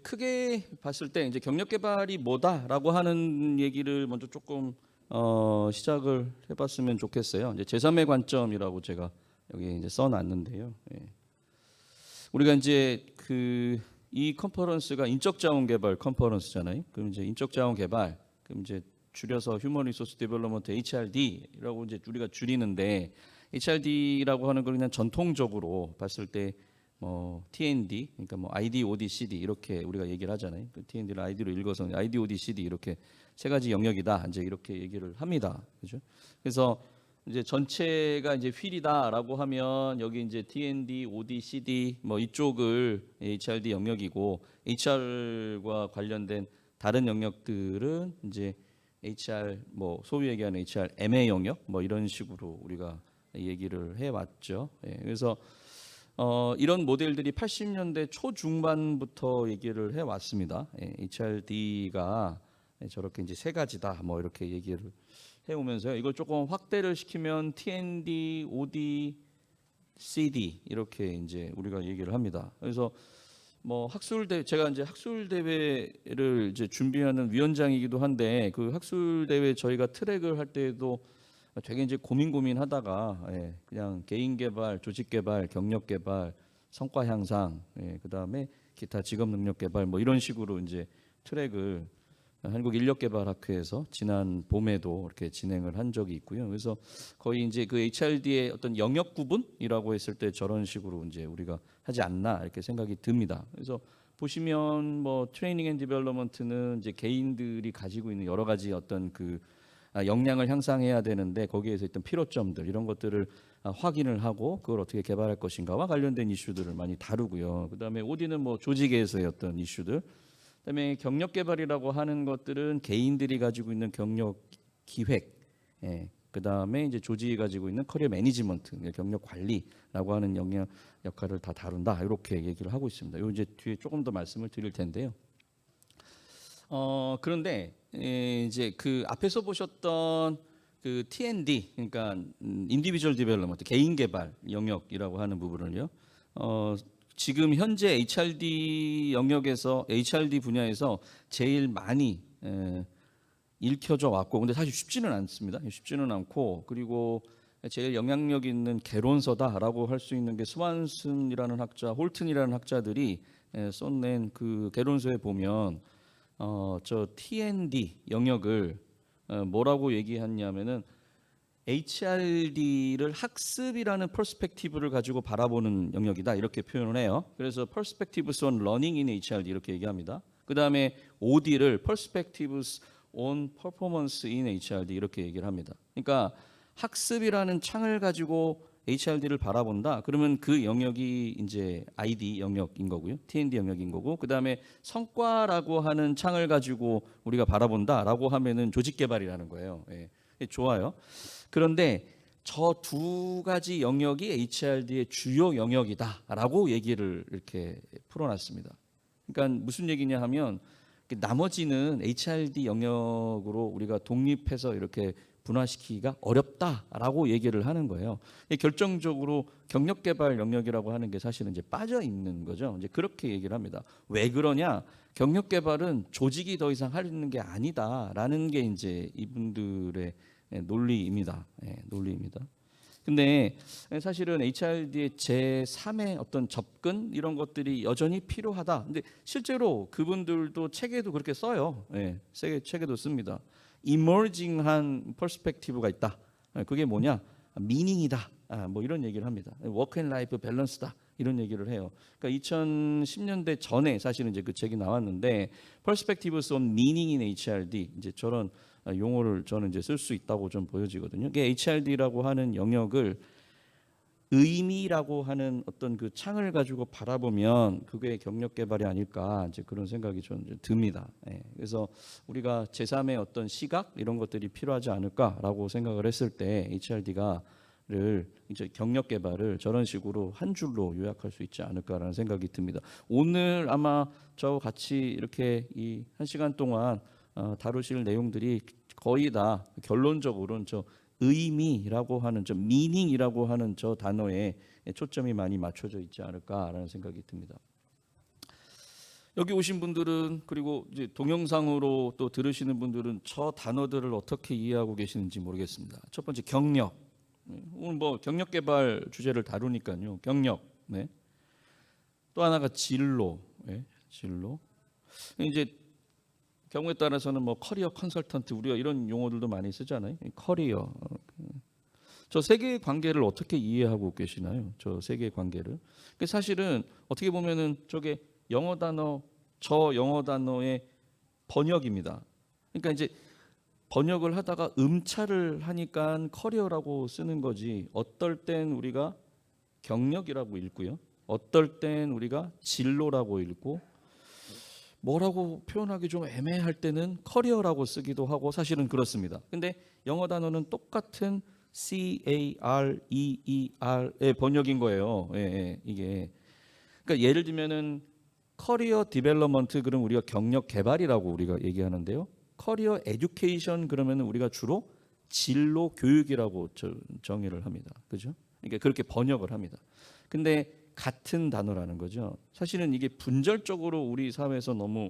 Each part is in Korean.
크게 봤을 때 이제 경력 개발이 뭐다라고 하는 얘기를 먼저 조금 시작을 해봤으면 좋겠어요. 이제 제3의 관점이라고 제가 여기 이제 써놨는데요. 우리가 이제 이 컨퍼런스가 인적 자원 개발 컨퍼런스잖아요. 그럼 이제 인적 자원 개발, 그럼 이제 줄여서 휴먼 리소스 데벨롭먼트 HRD라고 이제 우리가 줄이는데, HRD라고 하는 걸 그냥 전통적으로 봤을 때 TND, 그러니까 ID, OD, CD 이렇게 우리가 얘기를 하잖아요. 그 TND를 ID로 읽어서 ID, OD, CD 이렇게 세 가지 영역이다 이제 이렇게 얘기를 합니다. 그죠? 그래서 이제 전체가 이제 휠이다라고 하면 여기 이제 TND, OD, CD 이쪽을 HRD 영역이고, HR과 관련된 다른 영역들은 이제 HR 소위 얘기하는 HRM의 영역 이런 식으로 우리가 얘기를 해왔죠. 그래서 이런 모델들이 80년대 초중반부터 얘기를 해왔습니다. HRD가 저렇게 이제 세 가지다 이렇게 얘기를 해오면서요. 이걸 조금 확대를 시키면 TND, OD, CD 이렇게 이제 우리가 얘기를 합니다. 그래서 학술대 제가 이제 학술대회를 이제 준비하는 위원장이기도 한데, 그 학술대회 저희가 트랙을 할 때도 되게 이제 고민하다가 그냥 개인 개발, 조직 개발, 경력 개발, 성과 향상, 그다음에 기타 직업 능력 개발 이런 식으로 이제 트랙을 한국인력개발학회에서 지난 봄에도 이렇게 진행을 한 적이 있고요. 그래서 거의 이제 그 HRD의 어떤 영역 구분이라고 했을 때 저런 식으로 이제 우리가 하지 않나 이렇게 생각이 듭니다. 그래서 보시면 트레이닝 앤 디벨롭먼트는 이제 개인들이 가지고 있는 여러 가지 어떤 역량을 향상해야 되는데, 거기에서 있던 필요점들 이런 것들을 확인을 하고 그걸 어떻게 개발할 것인가와 관련된 이슈들을 많이 다루고요. 그다음에 OD는 조직에서의 어떤 이슈들, 그다음에 경력 개발이라고 하는 것들은 개인들이 가지고 있는 경력 기획, 그다음에 이제 조직이 가지고 있는 커리어 매니지먼트, 경력 관리라고 하는 영역 역할을 다 다룬다 이렇게 얘기를 하고 있습니다. 요 이제 뒤에 조금 더 말씀을 드릴 텐데요. 그런데 이제 그 앞에서 보셨던 그 TND, 그러니까 인디비주얼 디벨롭먼트, 개인 개발 영역이라고 하는 부분을요. 지금 현재 HRD 영역에서, HRD 분야에서 제일 많이 읽혀져 왔고, 근데 사실 쉽지는 않습니다. 쉽지는 않고, 그리고 제일 영향력 있는 개론서다라고 할 수 있는 게 스완슨이라는 학자, 홀튼이라는 학자들이 써낸 그 개론서에 보면 저 TND 영역을 뭐라고 얘기했냐면은 HRD를 학습이라는 퍼스펙티브를 가지고 바라보는 영역이다 이렇게 표현을 해요. 그래서 Perspectives on Learning in HRD 이렇게 얘기합니다. 그 다음에 OD를 Perspectives on Performance in HRD 이렇게 얘기를 합니다. 그러니까 학습이라는 창을 가지고 HRD를 바라본다. 그러면 그 영역이 이제 ID 영역인 거고요, TND 영역인 거고, 그 다음에 성과라고 하는 창을 가지고 우리가 바라본다라고 하면은 조직 개발이라는 거예요. 좋아요. 그런데 저 두 가지 영역이 HRD의 주요 영역이다라고 얘기를 이렇게 풀어놨습니다. 그러니까 무슨 얘기냐 하면, 나머지는 HRD 영역으로 우리가 독립해서 이렇게 분화시키기가 어렵다라고 얘기를 하는 거예요. 결정적으로 경력 개발 영역이라고 하는 게 사실은 이제 빠져 있는 거죠. 이제 그렇게 얘기를 합니다. 왜 그러냐? 경력 개발은 조직이 더 이상 하는 게 아니다라는 게 이제 이분들의 논리입니다. 논리입니다. 근데 사실은 HRD의 제3의 어떤 접근 이런 것들이 여전히 필요하다. 근데 실제로 그분들도 책에도 그렇게 써요. 책에도 씁니다. 이머징한 퍼스펙티브가 있다. 그게 뭐냐? 미닝이다. 이런 얘기를 합니다. 워크 앤 라이프 밸런스다. 이런 얘기를 해요. 그러니까 2010년대 전에 사실은 이제 그 책이 나왔는데, Perspectives on Meaning in HRD, 이제 저런 용어를 저는 이제 쓸 수 있다고 좀 보여지거든요. 이게 HRD라고 하는 영역을 의미라고 하는 어떤 그 창을 가지고 바라보면 그게 경력 개발이 아닐까 이제 그런 생각이 좀 듭니다. 그래서 우리가 제3의 어떤 시각 이런 것들이 필요하지 않을까라고 생각을 했을 때 HRD가를 이제 경력 개발을 저런 식으로 한 줄로 요약할 수 있지 않을까라는 생각이 듭니다. 오늘 아마 저와 같이 이렇게 이 1시간 동안 다루실 내용들이 거의 다 결론적으로는 저 의미라고 하는, 저 미닝이라고 하는 저 단어에 초점이 많이 맞춰져 있지 않을까라는 생각이 듭니다. 여기 오신 분들은 그리고 이제 동영상으로 또 들으시는 분들은 저 단어들을 어떻게 이해하고 계시는지 모르겠습니다. 첫 번째 경력. 오늘 뭐 경력 개발 주제를 다루니까요. 경력. 네. 또 하나가 진로. 네. 진로. 이제 경우에 따라서는 뭐 커리어 컨설턴트 우리가 이런 용어들도 많이 쓰잖아요. 커리어. 저 세 개의 관계를 어떻게 이해하고 계시나요? 저 세 개의 관계를. 사실은 어떻게 보면은 저게 영어 단어, 저 영어 단어의 번역입니다. 그러니까 이제 번역을 하다가 음차를 하니까 커리어라고 쓰는 거지. 어떨 땐 우리가 경력이라고 읽고요. 어떨 땐 우리가 진로라고 읽고 뭐라고 표현하기 좀 애매할 때는 커리어라고 쓰기도 하고 사실은 그렇습니다. 근데 영어 단어는 똑같은 CAREER의 번역인 거예요. 예, 예, 이게. 그러니까 예를 들면은 커리어 디벨롭먼트 그러면 우리가 경력 개발이라고 우리가 얘기하는데요. 커리어 에듀케이션 그러면 우리가 주로 진로 교육이라고 정의를 합니다. 그죠? 그러니까 그렇게 번역을 합니다. 근데 같은 단어라는 거죠. 사실은 이게 분절적으로 우리 사회에서 너무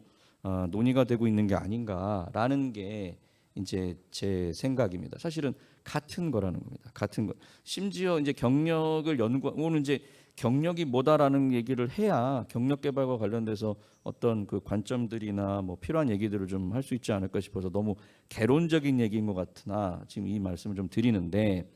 논의가 되고 있는 게 아닌가라는 게 이제 제 생각입니다. 사실은 같은 거라는 겁니다. 같은 거. 심지어 이제 경력을 오늘 이제 경력이 뭐다라는 얘기를 해야 경력 개발과 관련돼서 어떤 그 관점들이나 뭐 필요한 얘기들을 좀 할 수 있지 않을까 싶어서 너무 개론적인 얘기인 것 같으나 지금 이 말씀을 좀 드리는데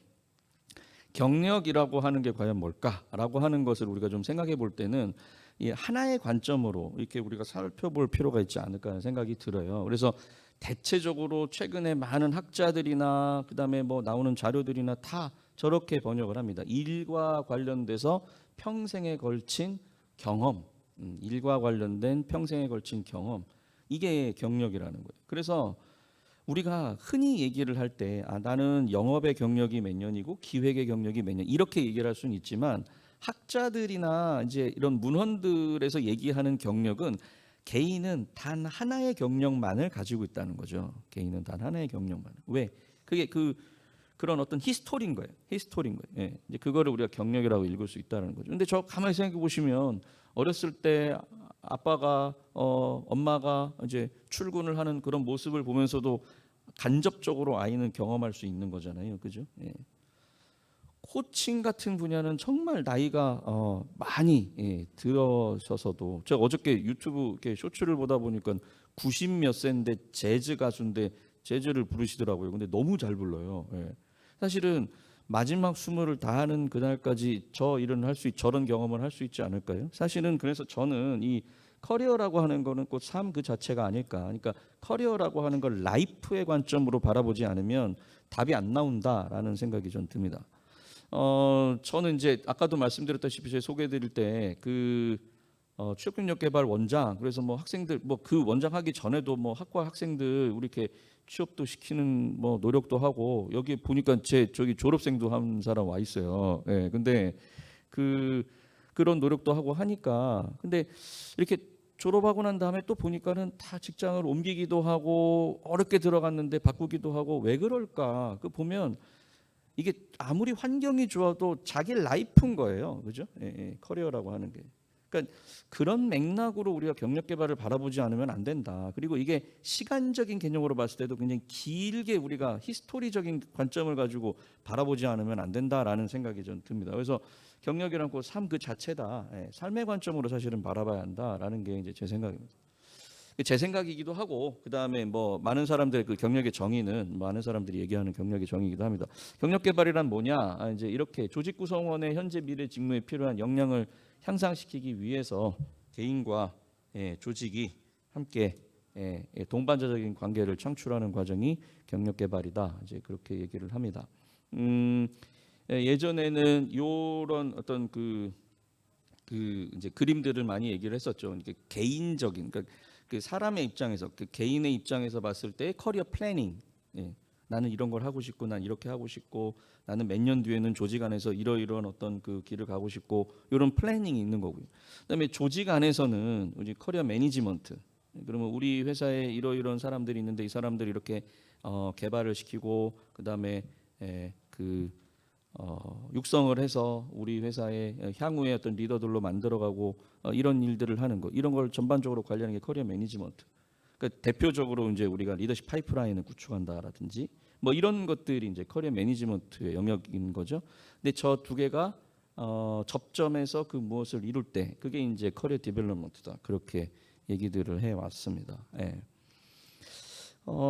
경력이라고 하는 게 과연 뭘까라고 하는 것을 우리가 좀 생각해 볼 때는 이 하나의 관점으로 이렇게 우리가 살펴볼 필요가 있지 않을까 하는 생각이 들어요. 그래서 대체적으로 최근에 많은 학자들이나 그다음에 뭐 나오는 자료들이나 다 저렇게 번역을 합니다. 일과 관련돼서 평생에 걸친 경험, 일과 관련된 평생에 걸친 경험, 이게 경력이라는 거예요. 그래서 우리가 흔히 얘기를 할 때 나는 영업의 경력이 몇 년이고 기획의 경력이 몇 년 이렇게 얘기를 할 수는 있지만 학자들이나 이제 이런 문헌들에서 얘기하는 경력은 개인은 단 하나의 경력만을 가지고 있다는 거죠. 개인은 단 하나의 경력만. 왜? 그게 그런 어떤 히스토리인 거예요. 히스토리인 거예요. 예. 이제 그거를 우리가 경력이라고 읽을 수 있다는 거죠. 근데 저 가만히 생각해 보시면 어렸을 때 아빠가 엄마가 이제 출근을 하는 그런 모습을 보면서도 간접적으로 아이는 경험할 수 있는 거잖아요. 그죠? 예. 코칭 같은 분야는 정말 나이가 많이 들어서서도 제가 어저께 유튜브 이렇게 쇼츠를 보다 보니까 90 몇 세인데 재즈 가수인데 재즈를 부르시더라고요. 근데 너무 잘 불러요. 예. 사실은 마지막 숨을 다하는 그날까지 저런 경험을 할 수 있지 않을까요? 사실은 그래서 저는 이 커리어라고 하는 거는 꼭 삶 그 자체가 아닐까. 그러니까 커리어라고 하는 걸 라이프의 관점으로 바라보지 않으면 답이 안 나온다라는 생각이 좀 듭니다. 저는 이제 아까도 말씀드렸다시피 제가 소개해드릴 때 취업경력 개발 원장 그래서 뭐 학생들 뭐 그 원장 하기 전에도 뭐 학과 학생들 우리 이렇게 취업도 시키는 뭐 노력도 하고 여기 보니까 저기 졸업생도 한 사람 와 있어요. 예. 근데 그런 노력도 하고 하니까 근데 이렇게 졸업하고 난 다음에 또 보니까는 다 직장을 옮기기도 하고 어렵게 들어갔는데 바꾸기도 하고 왜 그럴까? 그 보면 이게 아무리 환경이 좋아도 자기 라이프인 거예요. 그죠? 예, 예, 커리어라고 하는 게. 그러니까 그런 맥락으로 우리가 경력 개발을 바라보지 않으면 안 된다. 그리고 이게 시간적인 개념으로 봤을 때도 굉장히 길게 우리가 히스토리적인 관점을 가지고 바라보지 않으면 안 된다라는 생각이 좀 듭니다. 그래서 경력이란 꼭 삶 그 자체다. 예, 삶의 관점으로 사실은 바라봐야 한다라는 게 이제 제 생각입니다. 제 생각이기도 하고 그다음에 뭐 많은 사람들의 그 경력의 정의는 많은 사람들이 얘기하는 경력의 정의이기도 합니다. 경력 개발이란 뭐냐? 이제 이렇게 조직 구성원의 현재 미래 직무에 필요한 역량을 향상시키기 위해서 개인과 조직이 함께 동반자적인 관계를 창출하는 과정이 경력 개발이다. 이제 그렇게 얘기를 합니다. 예전에는 이런 어떤 그 이제 그림들을 많이 얘기를 했었죠. 이렇게 개인적인 그러니까 그 사람의 입장에서 그 개인의 입장에서 봤을 때 커리어 플래닝. 나는 이런 걸 하고 싶고 난 이렇게 하고 싶고 나는 몇 년 뒤에는 조직 안에서 이러이러한 어떤 그 길을 가고 싶고 이런 플래닝이 있는 거고요. 그다음에 조직 안에서는 우리 커리어 매니지먼트. 그러면 우리 회사에 이러이러한 사람들이 있는데 이 사람들이 이렇게 개발을 시키고 그다음에 육성을 해서 우리 회사의 향후의 어떤 리더들로 만들어가고 이런 일들을 하는 거, 이런 걸 전반적으로 관리하는 게 커리어 매니지먼트. 그러니까 대표적으로 이제 우리가 리더십 파이프라인을 구축한다라든지 뭐 이런 것들이 이제 커리어 매니지먼트의 영역인 거죠. 근데 저 두 개가 접점해서 그 무엇을 이룰 때 그게 이제 커리어 디벨롭먼트다. 그렇게 얘기들을 해 왔습니다. 예.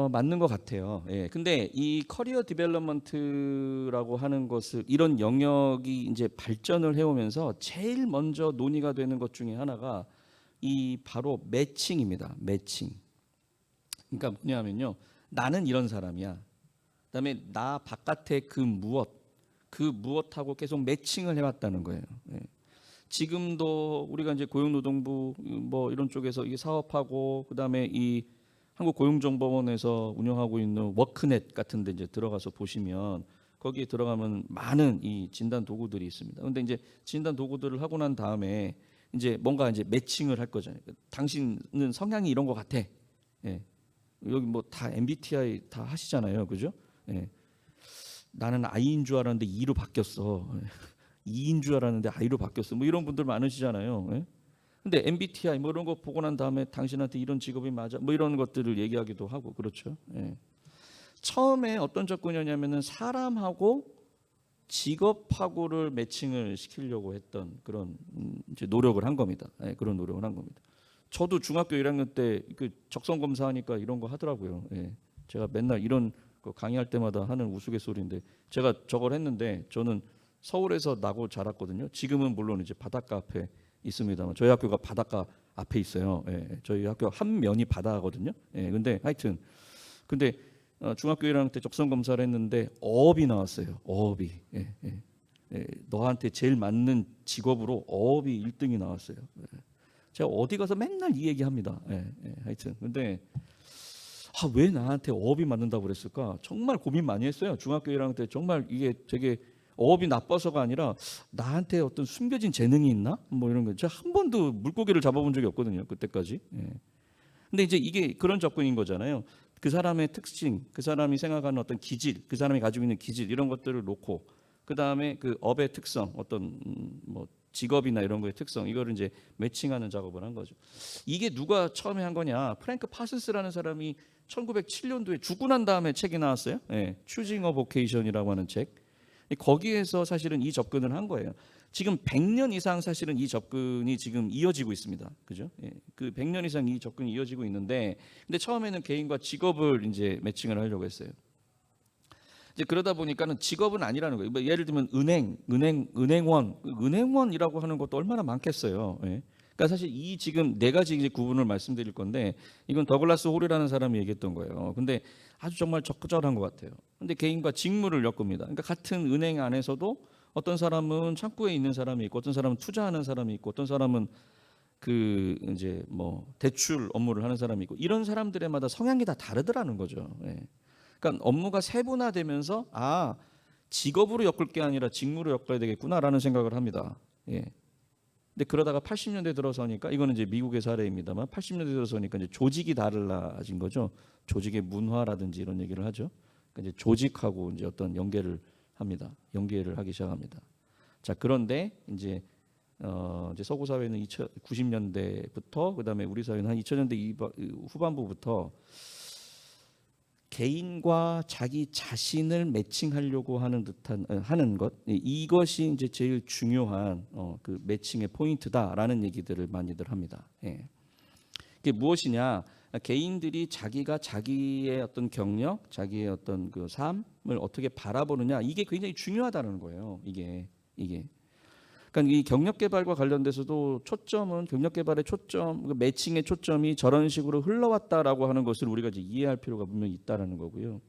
맞는 것 같아요. 예. 근데 이 커리어 디벨롭먼트라고 하는 것을 이런 영역이 이제 발전을 해오면서 제일 먼저 논의가 되는 것 중에 하나가 이 바로 매칭입니다. 매칭. 그러니까 뭐냐면요. 나는 이런 사람이야. 그다음에 나 바깥에 그 무엇하고 계속 매칭을 해왔다는 거예요. 예. 지금도 우리가 이제 고용노동부 뭐 이런 쪽에서 이게 사업하고 그다음에 이 한국고용정보원에서 운영하고 있는 워크넷 같은 데 이제 들어가서 보시면 거기에 들어가면 많은 이 진단 도구들이 있습니다. 근데 이제 진단 도구들을 하고 난 다음에 이제 뭔가 이제 매칭을 할 거잖아요. 당신은 성향이 이런 것 같아. 예. 여기 뭐 다 MBTI 다 하시잖아요. 그죠? 예. 나는 I인 줄 알았는데 E로 바뀌었어. E인 줄 알았는데 I로 바뀌었어. 뭐 이런 분들 많으시잖아요. 예? 근데 MBTI 뭐 이런 거 보고 난 다음에 당신한테 이런 직업이 맞아? 뭐 이런 것들을 얘기하기도 하고 그렇죠. 예. 처음에 어떤 접근이었냐면은 사람하고 직업하고를 매칭을 시키려고 했던 그런 이제 노력을 한 겁니다. 예, 그런 노력을 한 겁니다. 저도 중학교 1학년 때 그 적성 검사하니까 이런 거 하더라고요. 예. 제가 맨날 이런 거 강의할 때마다 하는 우스갯소리인데 제가 저걸 했는데 저는 서울에서 나고 자랐거든요. 지금은 물론 이제 바닷가 앞에 있습니다만 저희 학교가 바닷가 앞에 있어요. 예, 저희 학교 한 면이 바다거든요. 예, 근데 하여튼 근데 중학교 1학년 때 적성 검사를 했는데 어업이 나왔어요. 어업이. 예, 예. 예, 너한테 제일 맞는 직업으로 어업이 1등이 나왔어요. 예. 제가 어디 가서 맨날 이 얘기합니다. 예, 예, 하여튼 근데 왜 나한테 어업이 맞는다고 그랬을까? 정말 고민 많이 했어요. 중학교 1학년 때 정말 이게 되게 어업이 나빠서가 아니라 나한테 어떤 숨겨진 재능이 있나? 뭐 이런 거. 제가 한 번도 물고기를 잡아본 적이 없거든요. 그때까지. 예. 근데 이제 이게 그런 접근인 거잖아요. 그 사람의 특징, 그 사람이 생각하는 어떤 기질, 그 사람이 가지고 있는 기질 이런 것들을 놓고 그 다음에 그 업의 특성, 어떤 뭐 직업이나 이런 거의 특성 이거를 이제 매칭하는 작업을 한 거죠. 이게 누가 처음에 한 거냐? 프랭크 파슨스라는 사람이 1907년도에 죽고 난 다음에 책이 나왔어요. 예, Choosing a Vocation이라고 하는 책. 거기에서 사실은 이 접근을 한 거예요. 지금 100년 이상 사실은 이 접근이 지금 이어지고 있습니다. 그죠? 예, 그 100년 이상 이 접근이 이어지고 있는데, 근데 처음에는 개인과 직업을 이제 매칭을 하려고 했어요. 이제 그러다 보니까는 직업은 아니라는 거예요. 뭐 예를 들면 은행원이라고 하는 것도 얼마나 많겠어요. 예. 그러니까 사실 이 지금 네 가지 이제 구분을 말씀드릴 건데 이건 더글라스 홀이라는 사람이 얘기했던 거예요. 근데 아주 정말 적절한 것 같아요. 근데 개인과 직무를 엮습니다. 그러니까 같은 은행 안에서도 어떤 사람은 창구에 있는 사람이 있고 어떤 사람은 투자하는 사람이 있고 어떤 사람은 그 이제 뭐 대출 업무를 하는 사람이 있고 이런 사람들마다 성향이 다 다르더라는 거죠. 예. 그러니까 업무가 세분화되면서 직업으로 엮을 게 아니라 직무로 엮어야 되겠구나라는 생각을 합니다. 예. 근데 그러다가 80년대 들어서니까 이거는 이제 미국의 사례입니다만 80년대 들어서니까 이제 조직이 달라진 거죠. 조직의 문화라든지 이런 얘기를 하죠. 그러니까 이제 조직하고 이제 어떤 연계를 합니다. 연계를 하기 시작합니다. 자, 그런데 이제 서구 사회는 90년대부터 그다음에 우리 사회는 한 2000년대 후반부부터 개인과 자기 자신을 매칭하려고 하는 듯한 하는 것 이것이 이제 제일 중요한 그 매칭의 포인트다라는 얘기들을 많이들 합니다. 예. 그게 무엇이냐? 개인들이 자기가 자기의 어떤 경력, 자기의 어떤 그 삶을 어떻게 바라보느냐 이게 굉장히 중요하다는 거예요. 이게 그러니까 이 경력 개발과 관련돼서도 초점은 경력 개발의 초점, 매칭의 초점이 저런 식으로 흘러왔다라고 하는 것을 우리가 이제 이해할 필요가 분명히 있다라는 거고요.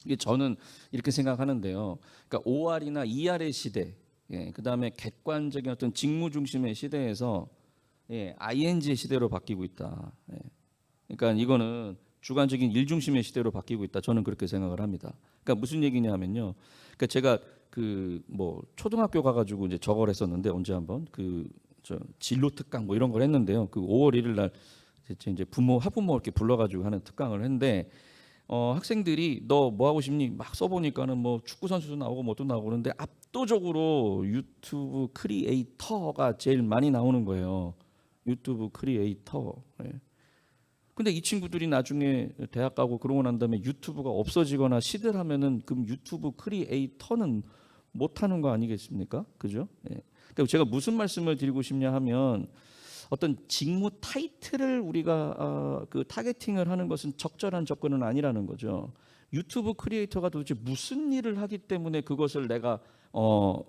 이게 저는 이렇게 생각하는데요. 그러니까 OR이나 ER의 시대, 예, 그다음에 객관적인 어떤 직무 중심의 시대에서 ING의 시대로 바뀌고 있다. 예. 그러니까 이거는 주관적인 일 중심의 시대로 바뀌고 있다. 저는 그렇게 생각을 합니다. 그러니까 무슨 얘기냐면요. 그러니까 제가 그 뭐 초등학교 가가지고 이제 저걸 했었는데 언제 한번 진로 특강 뭐 이런 걸 했는데요. 그 5월 1일 날 이제 학부모 이렇게 불러가지고 하는 특강을 했는데 학생들이 너 뭐 하고 싶니 막 써보니까는 뭐 축구 선수도 나오고 뭐도 나오고 그러는데 압도적으로 유튜브 크리에이터가 제일 많이 나오는 거예요. 유튜브 크리에이터. 예. 근데 이 친구들이 나중에 대학 가고 그러고 난 다음에 유튜브가 없어지거나 시들하면은 그럼 유튜브 크리에이터는 못 하는 거 아니겠습니까? 그죠? 예. 그러니까 제가 무슨 말씀을 드리고 싶냐 하면 어떤 직무 타이틀을 우리가 그 타겟팅을 하는 것은 적절한 접근은 아니라는 거죠. 유튜브 크리에이터가 도대체 무슨 일을 하기 때문에 그것을 내가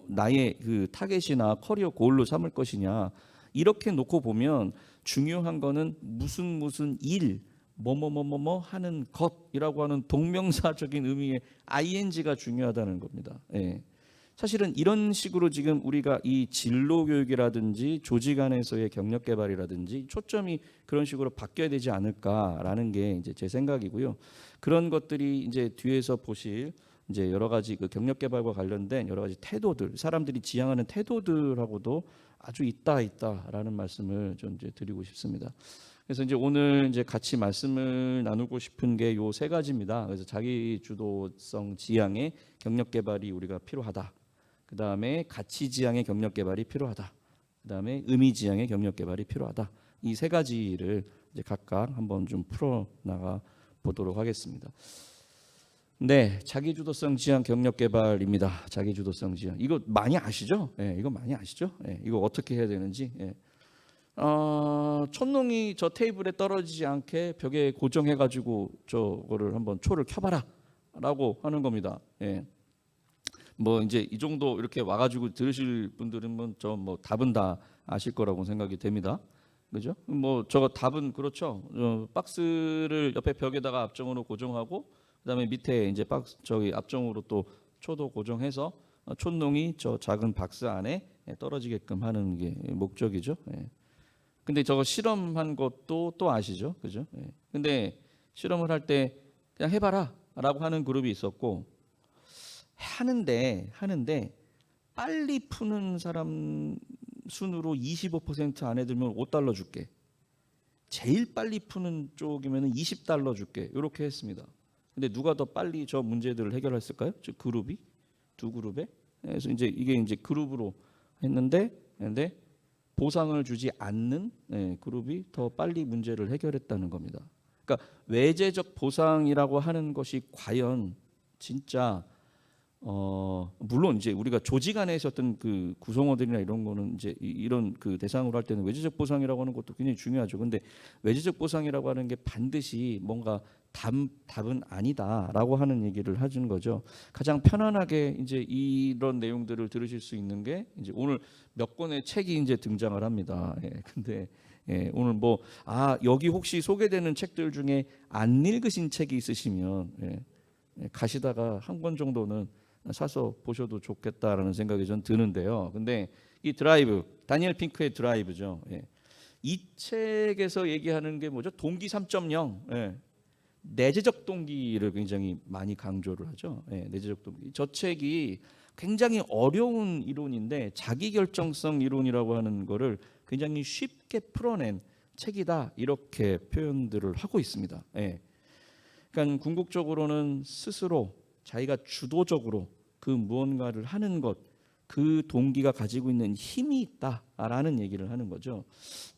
나의 그 타겟이나 커리어 골로 삼을 것이냐 이렇게 놓고 보면 중요한 거는 무슨 일 뭐뭐뭐뭐뭐 하는 것이라고 하는 동명사적인 의미의 ing가 중요하다는 겁니다. 예. 사실은 이런 식으로 지금 우리가 이 진로 교육이라든지 조직 안에서의 경력 개발이라든지 초점이 그런 식으로 바뀌어야 되지 않을까라는 게 이제 제 생각이고요. 그런 것들이 이제 뒤에서 보실 이제 여러 가지 그 경력 개발과 관련된 여러 가지 태도들, 사람들이 지향하는 태도들하고도 아주 있다라는 말씀을 좀 이제 드리고 싶습니다. 그래서 이제 오늘 이제 같이 말씀을 나누고 싶은 게 요 세 가지입니다. 그래서 자기 주도성 지향의 경력 개발이 우리가 필요하다. 그 다음에 가치 지향의 경력 개발이 필요하다. 그 다음에 의미 지향의 경력 개발이 필요하다. 이 세 가지를 이제 각각 한번 좀 풀어 나가 보도록 하겠습니다. 네, 자기 주도성 지향 경력 개발입니다. 자기 주도성 지향. 이거 많이 아시죠? 예, 이거 많이 아시죠? 예, 이거 어떻게 해야 되는지. 예. 촛농이 저 테이블에 떨어지지 않게 벽에 고정해가지고 저거를 한번 초를 켜봐라라고 하는 겁니다. 예. 뭐 이제 이 정도 이렇게 와가지고 들으실 분들은 뭐 답은 다 아실 거라고 생각이 됩니다. 그죠? 뭐 저거 답은 그렇죠. 박스를 옆에 벽에다가 앞정으로 고정하고 그다음에 밑에 이제 박스 저기 앞정으로 또 초도 고정해서 촛농이 저 작은 박스 안에 떨어지게끔 하는 게 목적이죠. 예. 근데 저거 실험한 것도 또 아시죠? 그죠? 예. 근데 실험을 할 때 그냥 해봐라라고 하는 그룹이 있었고 하는데 빨리 푸는 사람 순으로 25% 안에 들면 $5 줄게. 제일 빨리 푸는 쪽이면 $20 줄게. 이렇게 했습니다. 근데 누가 더 빨리 저 문제들을 해결했을까요? 저 그룹이 두 그룹에. 그래서 이제 이게 이제 그룹으로 했는데 근데 보상을 주지 않는 그룹이 더 빨리 문제를 해결했다는 겁니다. 그러니까 외재적 보상이라고 하는 것이 과연 진짜 물론 이제 우리가 조직 안에 있었던 그 구성원들이나 이런 거는 이제 이런 그 대상으로 할 때는 외재적 보상이라고 하는 것도 굉장히 중요하죠. 근데 외재적 보상이라고 하는 게 반드시 뭔가 답은 아니다라고 하는 얘기를 해주는 거죠. 가장 편안하게 이제 이런 내용들을 들으실 수 있는 게 이제 오늘 몇 권의 책이 이제 등장을 합니다. 근데 오늘 여기 혹시 소개되는 책들 중에 안 읽으신 책이 있으시면 가시다가 한 권 정도는 사서 보셔도 좋겠다라는 생각이 전 드는데요. 근데 이 드라이브, 다니엘 핑크의 드라이브죠. 이 책에서 얘기하는 게 뭐죠? 동기 3.0. 내재적 동기를 굉장히 많이 강조를 하죠. 내재적 동기. 저 책이 굉장히 어려운 이론인데 자기결정성 이론이라고 하는 거를 굉장히 쉽게 풀어낸 책이다. 이렇게 표현들을 하고 있습니다. 그러니까 궁극적으로는 스스로 자기가 주도적으로 그 무언가를 하는 것, 그 동기가 가지고 있는 힘이 있다라는 얘기를 하는 거죠.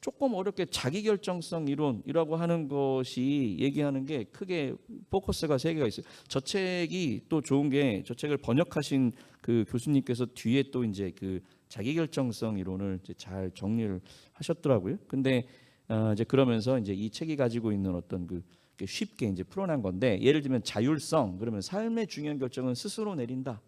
조금 어렵게 자기결정성 이론이라고 하는 것이 얘기하는 게 크게 포커스가 세 개가 있어요. 저 책이 또 좋은 게 저 책을 번역하신 그 교수님께서 뒤에 또 이제 그 자기결정성 이론을 이제 잘 정리를 하셨더라고요. 근데 이제 그러면서 이제 이 책이 가지고 있는 어떤 그 쉽게 이제 풀어낸 건데 예를 들면 자율성 그러면 삶의 중요한 결정은 스스로 내린다.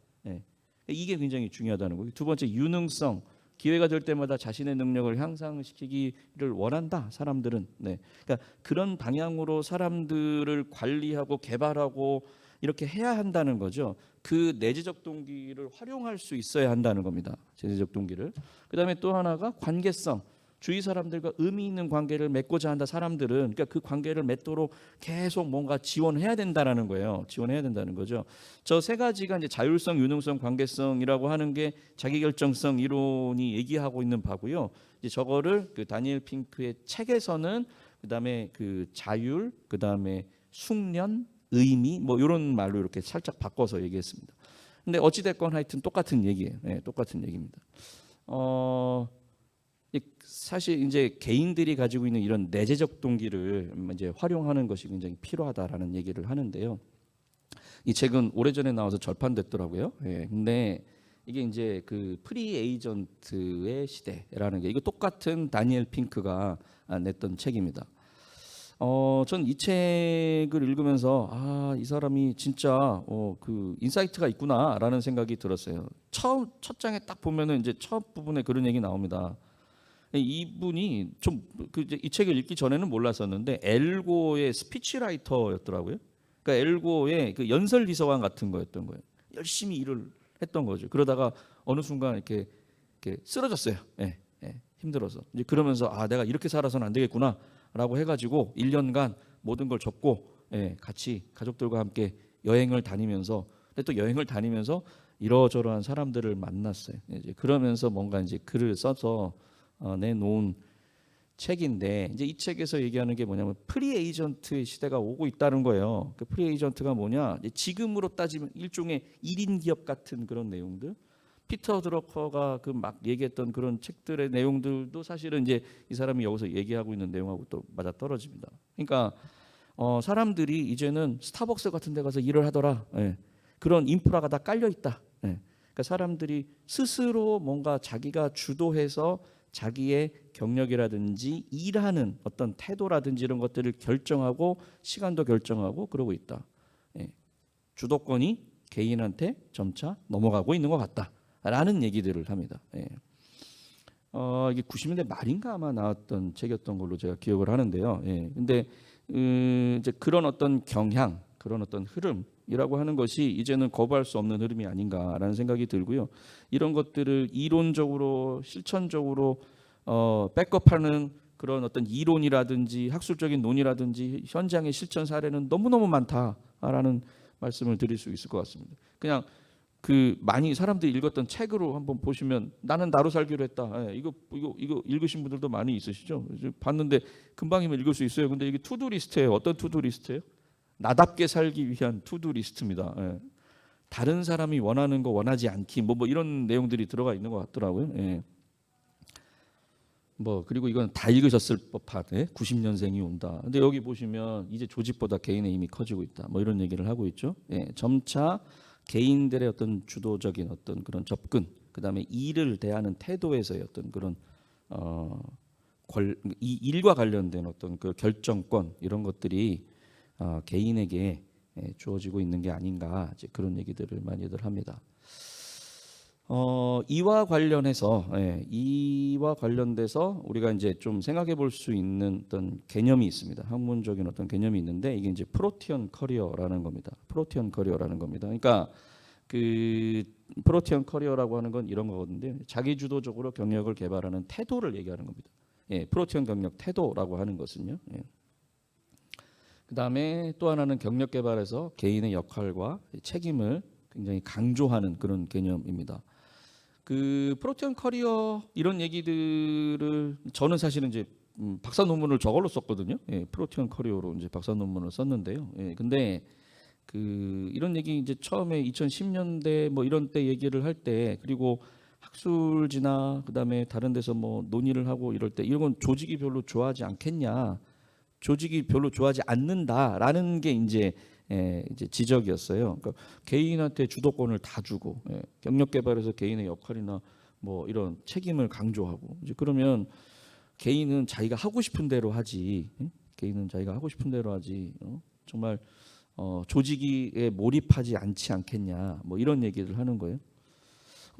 이게 굉장히 중요하다는 거예요. 두 번째 유능성 기회가 될 때마다 자신의 능력을 향상시키기를 원한다. 사람들은 그러니까 그런 방향으로 사람들을 관리하고 개발하고 이렇게 해야 한다는 거죠. 그 내재적 동기를 활용할 수 있어야 한다는 겁니다. 내재적 동기를. 그다음에 또 하나가 관계성. 주위 사람들과 의미 있는 관계를 맺고자 한다. 사람들은 그러니까 그 관계를 맺도록 계속 뭔가 지원해야 된다라는 거예요. 지원해야 된다는 거죠. 저 세 가지가 이제 자율성, 유능성, 관계성이라고 하는 게 자기결정성 이론이 얘기하고 있는 바고요. 이제 저거를 그 다니엘 핑크의 책에서는 그다음에 그 자율, 그다음에 숙련, 의미 뭐 이런 말로 이렇게 살짝 바꿔서 얘기했습니다. 근데 어찌 됐건 하여튼 똑같은 얘기예요. 예, 똑같은 얘기입니다. 사실 이제 개인들이 가지고 있는 이런 내재적 동기를 이제 활용하는 것이 굉장히 필요하다라는 얘기를 하는데요. 이 책은 오래전에 나와서 절판됐더라고요. 예, 근데 이게 이제 그 프리 에이전트의 시대라는 게, 이거 똑같은 다니엘 핑크가 냈던 책입니다. 전 이 책을 읽으면서 이 사람이 진짜 그 인사이트가 있구나라는 생각이 들었어요. 첫 장에 딱 보면은 이제 첫 부분에 그런 얘기 나옵니다. 이분이 좀 이 책을 읽기 전에는 몰랐었는데 엘고의 스피치라이터였더라고요. 그러니까 엘고의 그 연설 비서관 같은 거였던 거예요. 열심히 일을 했던 거죠. 그러다가 어느 순간 이렇게 쓰러졌어요. 예, 힘들어서. 이제 그러면서 내가 이렇게 살아서는 안 되겠구나라고 해가지고 1년간 모든 걸 접고 같이 가족들과 함께 여행을 다니면서, 근데 또 여행을 다니면서 이러저러한 사람들을 만났어요. 이제 그러면서 뭔가 이제 글을 써서 내놓은 책인데, 이제 이 책에서 얘기하는 게 뭐냐면 프리 에이전트 시대가 오고 있다는 거예요. 그 프리 에이전트가 뭐냐? 지금으로 따지면 일종의 1인 기업 같은 그런 내용들. 피터 드러커가 그 막 얘기했던 그런 책들의 내용들도 사실은 이제 이 사람이 여기서 얘기하고 있는 내용하고 또 맞아 떨어집니다. 그러니까 사람들이 이제는 스타벅스 같은 데 가서 일을 하더라. 그런 인프라가 다 깔려 있다. 그러니까 사람들이 스스로 뭔가 자기가 주도해서 자기의 경력이라든지 일하는 어떤 태도라든지 이런 것들을 결정하고 시간도 결정하고 그러고 있다. 주도권이 개인한테 점차 넘어가고 있는 것 같다라는 얘기들을 합니다. 이게 90년대 말인가 아마 나왔던 책이었던 걸로 제가 기억을 하는데요. 근데 이제 그런 어떤 경향, 그런 어떤 흐름이라고 하는 것이 이제는 거부할 수 없는 흐름이 아닌가라는 생각이 들고요. 이런 것들을 이론적으로 실천적으로 백업하는 그런 어떤 이론이라든지 학술적인 논의라든지 현장의 실천 사례는 너무너무 많다라는 말씀을 드릴 수 있을 것 같습니다. 그냥 그 많이 사람들이 읽었던 책으로 한번 보시면, 나는 나로 살기로 했다. 이거 읽으신 분들도 많이 있으시죠? 봤는데 금방이면 읽을 수 있어요. 근데 이게 투두 리스트예요. 어떤 투두 리스트예요? 나답게 살기 위한 투두 리스트입니다. 다른 사람이 원하는 거 원하지 않기, 뭐 이런 내용들이 들어가 있는 것 같더라고요. 그리고 이건 다 읽으셨을 법한 90년생이 온다. 근데 여기 보시면 이제 조직보다 개인의 힘이 커지고 있다. 뭐 이런 얘기를 하고 있죠. 점차 개인들의 어떤 주도적인 어떤 그런 접근, 그다음에 일을 대하는 태도에서의 어떤 그런 이 일과 관련된 어떤 그 결정권, 이런 것들이 개인에게 주어지고 있는 게 아닌가, 이제 그런 얘기들을 많이들 합니다. 이와 관련돼서 우리가 이제 좀 생각해 볼 수 있는 어떤 개념이 있습니다. 학문적인 어떤 개념이 있는데, 이게 이제 프로티언 커리어라는 겁니다. 프로티언 커리어라는 겁니다. 그러니까 그 프로티언 커리어라고 하는 건 이런 거거든요. 자기 주도적으로 경력을 개발하는 태도를 얘기하는 겁니다. 프로티언 경력 태도라고 하는 것은요. 그다음에 또 하나는 경력 개발에서 개인의 역할과 책임을 굉장히 강조하는 그런 개념입니다. 그 프로티언 커리어 이런 얘기들을 저는 사실은 이제 박사 논문을 저걸로 썼거든요. 프로티언 커리어로 이제 박사 논문을 썼는데요. 근데 그 이런 얘기 이제 처음에 2010년대 뭐 이런 때 얘기를 할 때, 그리고 학술지나 그다음에 다른 데서 뭐 논의를 하고 이럴 때, 이건 조직이 별로 좋아하지 않겠냐, 조직이 별로 좋아하지 않는다라는 게 이제 지적이었어요. 그러니까 개인한테 주도권을 다 주고 경력 개발에서 개인의 역할이나 뭐 이런 책임을 강조하고, 이제 그러면 개인은 자기가 하고 싶은 대로 하지, 개인은 자기가 하고 싶은 대로 하지, 정말 조직에 몰입하지 않겠냐, 뭐 이런 얘기를 하는 거예요.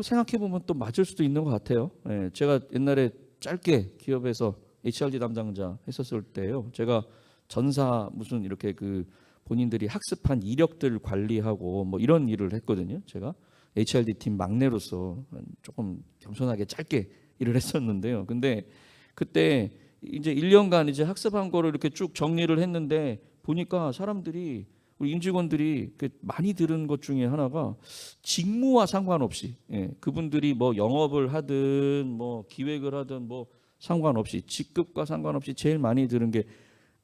생각해 보면 또 맞을 수도 있는 것 같아요. 제가 옛날에 짧게 기업에서 HRD 담당자 했었을 때요, 제가 전사 무슨 이렇게 그 본인들이 학습한 이력들 관리하고 뭐 이런 일을 했거든요. 제가 HRD 팀 막내로서 조금 겸손하게 짧게 일을 했었는데요. 근데 그때 이제 1년간 이제 학습한 거를 이렇게 쭉 정리를 했는데, 보니까 사람들이, 우리 임직원들이 많이 들은 것 중에 하나가, 직무와 상관없이 그분들이 뭐 영업을 하든 뭐 기획을 하든 뭐 상관없이, 직급과 상관없이 제일 많이 들은 게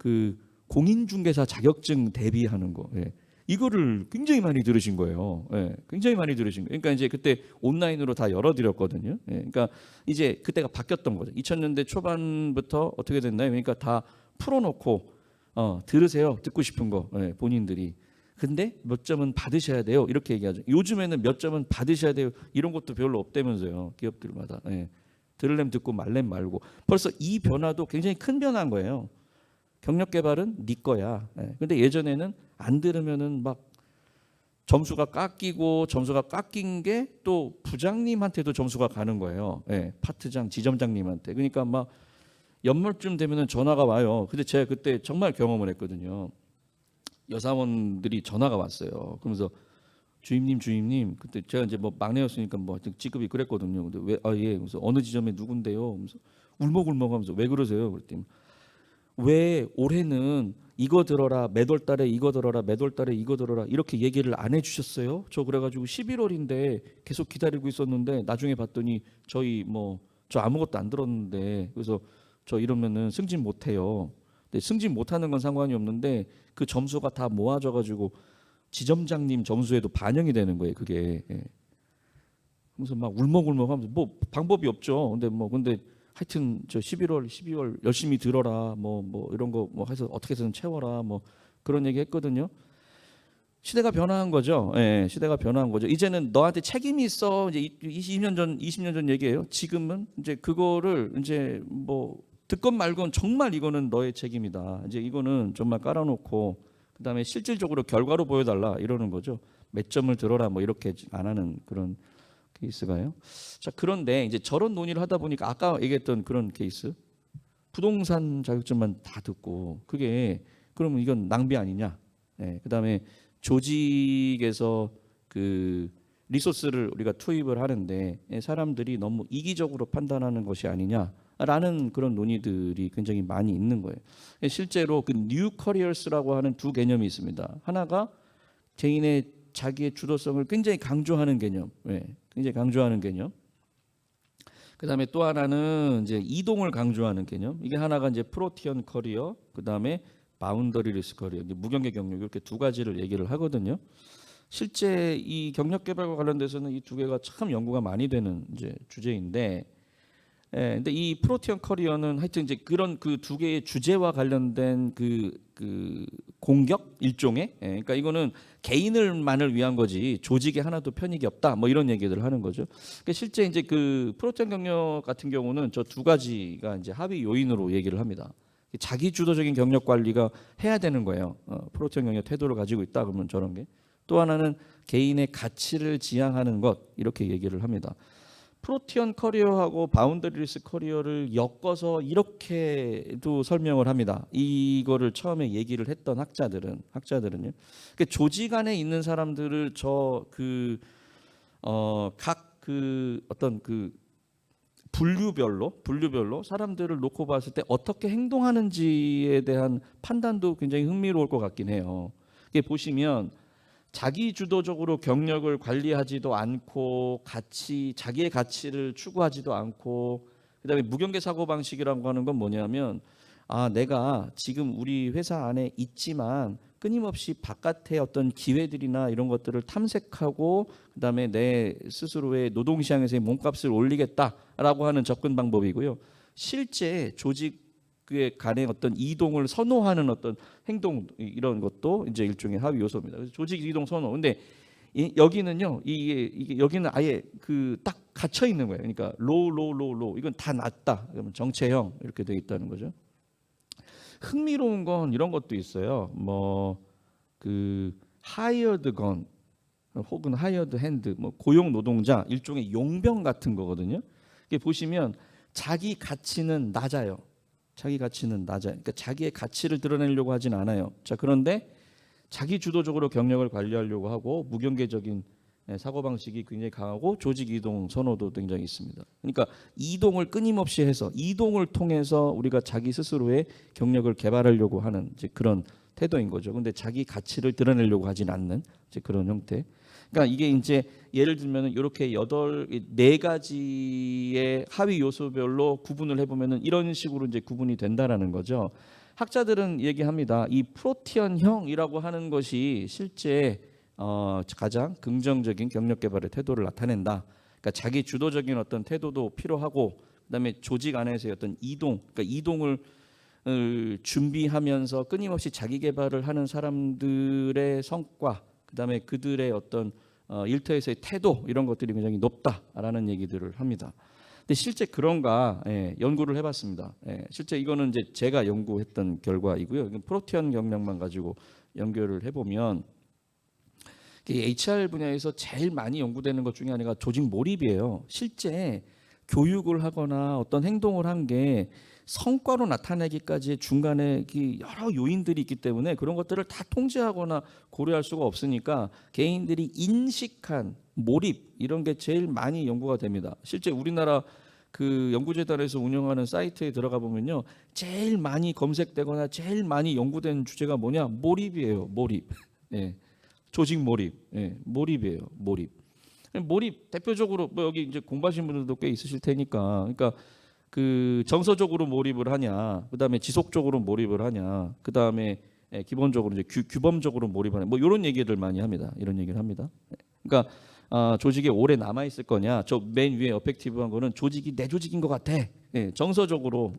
그 공인중개사 자격증 대비하는 거. 이거를 굉장히 많이 들으신 거예요. 예, 굉장히 많이 들으신 거예요. 그러니까 이제 그때 온라인으로 다 열어드렸거든요. 예, 그러니까 이제 그때가 바뀌었던 거죠. 2000년대 초반부터 어떻게 됐나요? 그러니까 다 풀어놓고 들으세요. 듣고 싶은 거 본인들이. 근데 몇 점은 받으셔야 돼요. 이렇게 얘기하죠. 요즘에는 몇 점은 받으셔야 돼요. 이런 것도 별로 없다면서요. 기업들마다. 들을렘 듣고 말렘 말고. 벌써 이 변화도 굉장히 큰 변화인 거예요. 경력 개발은 네 거야. 근데 예전에는 안 들으면은 막 점수가 깎이고 점수가 깎인 게 또 부장님한테도 점수가 가는 거예요. 파트장, 지점장님한테. 그러니까 막 연말쯤 되면은 전화가 와요. 근데 제가 그때 정말 경험을 했거든요. 여사원들이 전화가 왔어요. 그러면서 주임님 그때 제가 이제 뭐 막내였으니까 뭐 직급이 그랬거든요. 근데 왜 예. 그래서 어느 지점에 누군데요? 그래서 울먹울먹하면서 왜 그러세요? 그랬더니 왜 올해는 이거 들어라 매월 달에 이거 들어라 매월 달에 이거 들어라 이렇게 얘기를 안 해주셨어요? 저 그래가지고 11월인데 계속 기다리고 있었는데 나중에 봤더니 저희 뭐 저 아무것도 안 들었는데 그래서 저 이러면은 승진 못해요. 근데 승진 못하는 건 상관이 없는데 그 점수가 다 모아져가지고 지점장님 점수에도 반영이 되는 거예요. 그게. 그래서 막 울먹울먹하면서 뭐 방법이 없죠. 근데 하여튼 저 11월, 12월 열심히 들어라 뭐 이런 거 뭐 해서 어떻게 해서든 채워라 뭐 그런 얘기 했거든요. 시대가 변화한 거죠. 시대가 변화한 거죠. 이제는 너한테 책임이 있어. 이제 20년 전 얘기예요. 지금은 이제 그거를 이제 뭐 듣건 말건 정말 이거는 너의 책임이다. 이제 이거는 정말 깔아놓고 그다음에 실질적으로 결과로 보여달라 이러는 거죠. 몇 점을 들어라 뭐 이렇게 안 하는 그런 케이스가요. 자, 그런데 이제 저런 논의를 하다 보니까 아까 얘기했던 그런 케이스, 부동산 자격증만 다 듣고 그게 그러면 이건 낭비 아니냐? 그다음에 조직에서 그 리소스를 우리가 투입을 하는데 사람들이 너무 이기적으로 판단하는 것이 아니냐라는 그런 논의들이 굉장히 많이 있는 거예요. 실제로 그 뉴 커리어스라고 하는 두 개념이 있습니다. 하나가 개인의 자기의 주도성을 굉장히 강조하는 개념, 굉장히 강조하는 개념. 그다음에 또 하나는 이제 이동을 강조하는 개념. 이게 하나가 이제 프로티언 커리어, 그다음에 바운더리리스 커리어, 무경계 경력 이렇게 두 가지를 얘기를 하거든요. 실제 이 경력 개발과 관련돼서는 이 두 개가 참 연구가 많이 되는 이제 주제인데, 근데 이 프로티언 커리어는 하여튼 이제 그런 그 두 개의 주제와 관련된 그 공격 일종의, 그러니까 이거는 개인을만을 위한 거지 조직에 하나도 편익이 없다 뭐 이런 얘기들을 하는 거죠. 그러니까 실제 이제 그 프로티언 경력 같은 경우는 저 두 가지가 이제 합의 요인으로 얘기를 합니다. 자기 주도적인 경력 관리가 해야 되는 거예요. 프로티언 경력 태도를 가지고 있다 그러면 저런 게. 또 하나는 개인의 가치를 지향하는 것 이렇게 얘기를 합니다. 프로티언 커리어하고 바운더리리스 커리어를 엮어서 이렇게도 설명을 합니다. 이거를 처음에 얘기를 했던 학자들은요. 그러니까 조직 안에 있는 사람들을 각 어떤 그 분류별로 사람들을 놓고 봤을 때 어떻게 행동하는지에 대한 판단도 굉장히 흥미로울 것 같긴 해요. 이게 보시면 자기 주도적으로 경력을 관리하지도 않고 자기의 가치를 추구하지도 않고 그다음에 무경계 사고 방식이라고 하는 건 뭐냐면 내가 지금 우리 회사 안에 있지만 끊임없이 바깥의 어떤 기회들이나 이런 것들을 탐색하고 그다음에 내 스스로의 노동 시장에서의 몸값을 올리겠다라고 하는 접근 방법이고요. 실제 조직 간의 어떤 이동을 선호하는 어떤 행동 이런 것도 이제 일종의 합의 요소입니다. 그래서 조직 이동 선호. 근데 여기는요, 이게 여기는 아예 그 딱 갇혀 있는 거예요. 그러니까 로우 이건 다 낮다. 그러면 정체형 이렇게 돼 있다는 거죠. 흥미로운 건 이런 것도 있어요. 뭐 그 hired gun 혹은 hired hand, 뭐 고용 노동자 일종의 용병 같은 거거든요. 이게 보시면 자기 가치는 낮아요. 그러니까 자기의 가치를 드러내려고 하진 않아요. 자, 그런데 자기 주도적으로 경력을 관리하려고 하고 무경계적인 사고방식이 굉장히 강하고 조직 이동 선호도 굉장히 있습니다. 그러니까 이동을 끊임없이 해서 이동을 통해서 우리가 자기 스스로의 경력을 개발하려고 하는 이제 그런 태도인 거죠. 근데 자기 가치를 드러내려고 하진 않는 이제 그런 형태. 그러니까 이게 이제 예를 들면 이렇게 네 가지의 하위 요소별로 구분을 해보면은 이런 식으로 이제 구분이 된다라는 거죠. 학자들은 얘기합니다. 이 프로티언형이라고 하는 것이 실제 가장 긍정적인 경력 개발의 태도를 나타낸다. 그러니까 자기 주도적인 어떤 태도도 필요하고, 그다음에 조직 안에서의 어떤 그러니까 이동을 준비하면서 끊임없이 자기 개발을 하는 사람들의 성과, 그다음에 그들의 어떤 일터에서의 태도, 이런 것들이 굉장히 높다라는 얘기들을 합니다. 근데 실제 그런가? 연구를 해봤습니다. 실제 이거는 이제 제가 연구했던 결과이고요. 프로티언 경력만 가지고 연결을 해보면 HR 분야에서 제일 많이 연구되는 것 중에 하나가 조직 몰입이에요. 실제 교육을 하거나 어떤 행동을 한 게 성과로 나타내기까지의 중간에 여러 요인들이 있기 때문에 그런 것들을 다 통제하거나 고려할 수가 없으니까 개인들이 인식한 몰입, 이런 게 제일 많이 연구가 됩니다. 실제 우리나라 그 연구재단에서 운영하는 사이트에 들어가 보면요, 제일 많이 검색되거나 제일 많이 연구된 주제가 뭐냐? 몰입이에요. 몰입. 조직 몰입. 몰입이에요. 몰입 대표적으로 뭐 여기 이제 공부하신 분들도 꽤 있으실 테니까, 그러니까 그 정서적으로 몰입을 하냐, 그다음에 지속적으로 몰입을 하냐, 그다음에 기본적으로 이제 규범적으로 몰입을 하냐, 뭐 이런 얘기를 많이 합니다. 이런 얘기를 합니다. 그러니까 조직에 오래 남아 있을 거냐, 저 맨 위에 어펙티브한 거는 조직이 내 조직인 것 같아. 정서적으로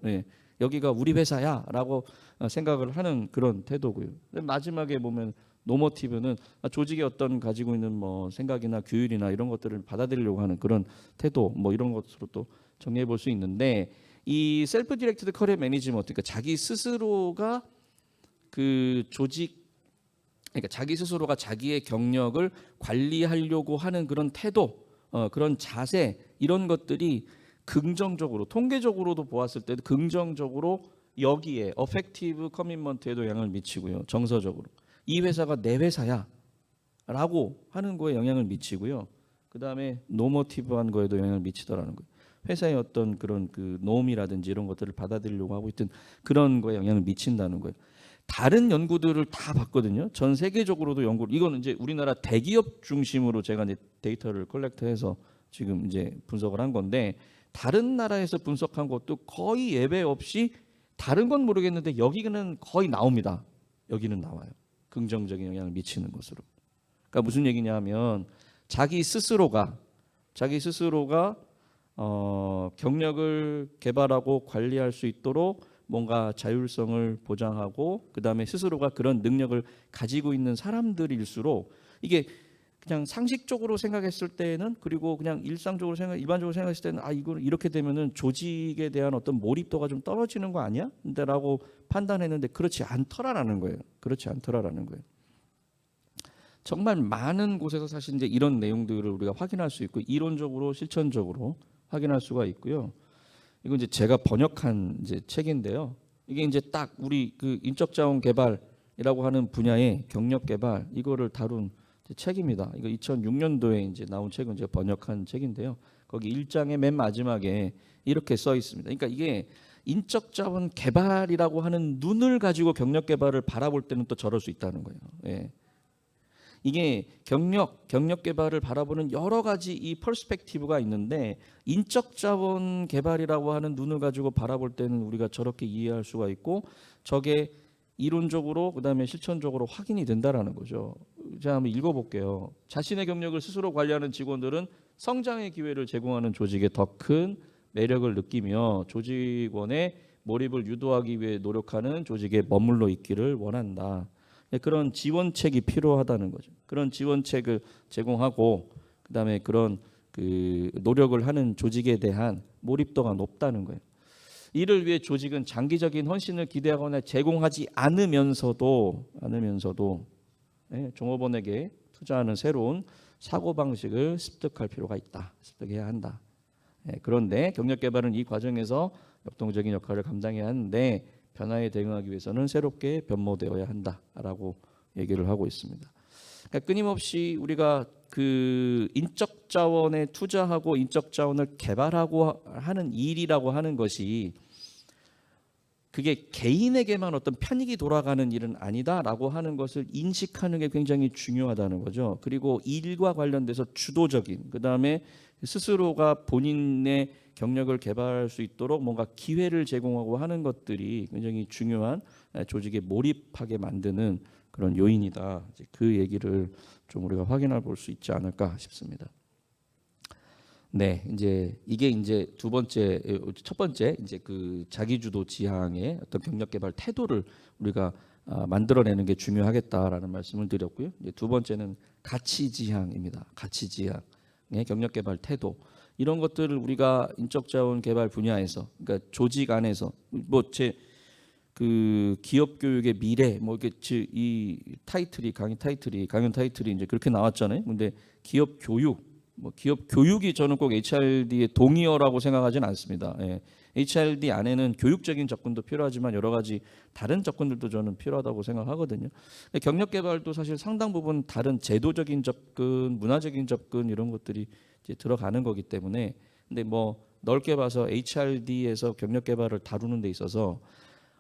여기가 우리 회사야라고 생각을 하는 그런 태도고요. 마지막에 보면 노모티브는 조직의 어떤 가지고 있는 뭐 생각이나 규율이나 이런 것들을 받아들이려고 하는 그런 태도, 뭐 이런 것으로 또 정리해 볼 수 있는데, 이 셀프 디렉티드 커리어 매니지먼트, 그러니까 자기 스스로가 그 조직, 그러니까 자기 스스로가 자기의 경력을 관리하려고 하는 그런 태도, 그런 자세, 이런 것들이 긍정적으로, 통계적으로도 보았을 때도 긍정적으로 여기에 어펙티브 커밋먼트에도 영향을 미치고요. 정서적으로 이 회사가 내 회사야 라고 하는 거에 영향을 미치고요. 그 다음에 노모티브한 거에도 영향을 미치더라는 거예요. 회사의 어떤 그런 그 노움이라든지 이런 것들을 받아들이려고 하고 있던 그런 거에 영향을 미친다는 거예요. 다른 연구들을 다 봤거든요. 전 세계적으로도 연구를, 이거는 이제 우리나라 대기업 중심으로 제가 이제 데이터를 컬렉트해서 지금 이제 분석을 한 건데, 다른 나라에서 분석한 것도 거의 예외 없이, 다른 건 모르겠는데 여기는 거의 나옵니다. 여기는 나와요. 긍정적인 영향을 미치는 것으로. 그러니까 무슨 얘기냐면 자기 스스로가 경력을 개발하고 관리할 수 있도록 뭔가 자율성을 보장하고, 그 다음에 스스로가 그런 능력을 가지고 있는 사람들일수록, 이게 그냥 상식적으로 생각했을 때는, 그리고 그냥 일반적으로 생각했을 때는 이거는 이렇게 되면은 조직에 대한 어떤 몰입도가 좀 떨어지는 거 아니야? 라고 판단했는데 그렇지 않더라라는 거예요. 정말 많은 곳에서 사실 이제 이런 내용들을 우리가 확인할 수 있고, 이론적으로 실천적으로 확인할 수가 있고요. 이건 이제 제가 번역한 이제 책인데요. 이게 이제 딱 우리 그 인적자원 개발이라고 하는 분야의 경력 개발, 이거를 다룬 책입니다. 이거 2006년도에 이제 나온 책은 제가 번역한 책인데요. 거기 1장의 맨 마지막에 이렇게 써 있습니다. 그러니까 이게 인적자원 개발이라고 하는 눈을 가지고 경력 개발을 바라볼 때는 또 저럴 수 있다는 거예요. 이게 경력 개발을 바라보는 여러 가지 이 퍼스펙티브가 있는데, 인적 자원 개발이라고 하는 눈을 가지고 바라볼 때는 우리가 저렇게 이해할 수가 있고, 저게 이론적으로 그다음에 실천적으로 확인이 된다라는 거죠. 제가 한번 읽어볼게요. 자신의 경력을 스스로 관리하는 직원들은 성장의 기회를 제공하는 조직에 더 큰 매력을 느끼며 조직원의 몰입을 유도하기 위해 노력하는 조직에 머물러 있기를 원한다. 그런 지원책이 필요하다는 거죠. 그런 지원책을 제공하고, 그다음에 그런 그 노력을 하는 조직에 대한 몰입도가 높다는 거예요. 이를 위해 조직은 장기적인 헌신을 기대하거나 제공하지 않으면서도 종업원에게 투자하는 새로운 사고 방식을 습득할 필요가 있다. 습득해야 한다. 그런데 경력 개발은 이 과정에서 역동적인 역할을 감당해야 하는데, 변화에 대응하기 위해서는 새롭게 변모되어야 한다라고 얘기를 하고 있습니다. 그러니까 끊임없이 우리가 그 인적 자원에 투자하고 인적 자원을 개발하고 하는 일이라고 하는 것이 그게 개인에게만 어떤 편익이 돌아가는 일은 아니다라고 하는 것을 인식하는 게 굉장히 중요하다는 거죠. 그리고 일과 관련돼서 주도적인, 그다음에 스스로가 본인의 경력을 개발할 수 있도록 뭔가 기회를 제공하고 하는 것들이 굉장히 중요한 조직에 몰입하게 만드는 그런 요인이다. 그 얘기를 좀 우리가 확인해 볼 수 있지 않을까 싶습니다. 네, 이게 이제 첫 번째 이제 그 자기주도 지향의 어떤 경력 개발 태도를 우리가 만들어내는 게 중요하겠다라는 말씀을 드렸고요. 이제 두 번째는 가치 지향입니다. 가치 지향의 경력 개발 태도, 이런 것들을 우리가 인적 자원 개발 분야에서, 그러니까 조직 안에서 그 기업 교육의 미래 뭐 이게 이 타이틀이 강연 타이틀이 이제 그렇게 나왔잖아요. 근데 기업 교육이 저는 꼭 HRD의 동의어라고 생각하진 않습니다. 예. HRD 안에는 교육적인 접근도 필요하지만 여러 가지 다른 접근들도 저는 필요하다고 생각하거든요. 경력 개발도 사실 상당 부분 다른 제도적인 접근, 문화적인 접근 이런 것들이 이제 들어가는 거기 때문에, 근데 뭐 넓게 봐서 HRD에서 경력 개발을 다루는 데 있어서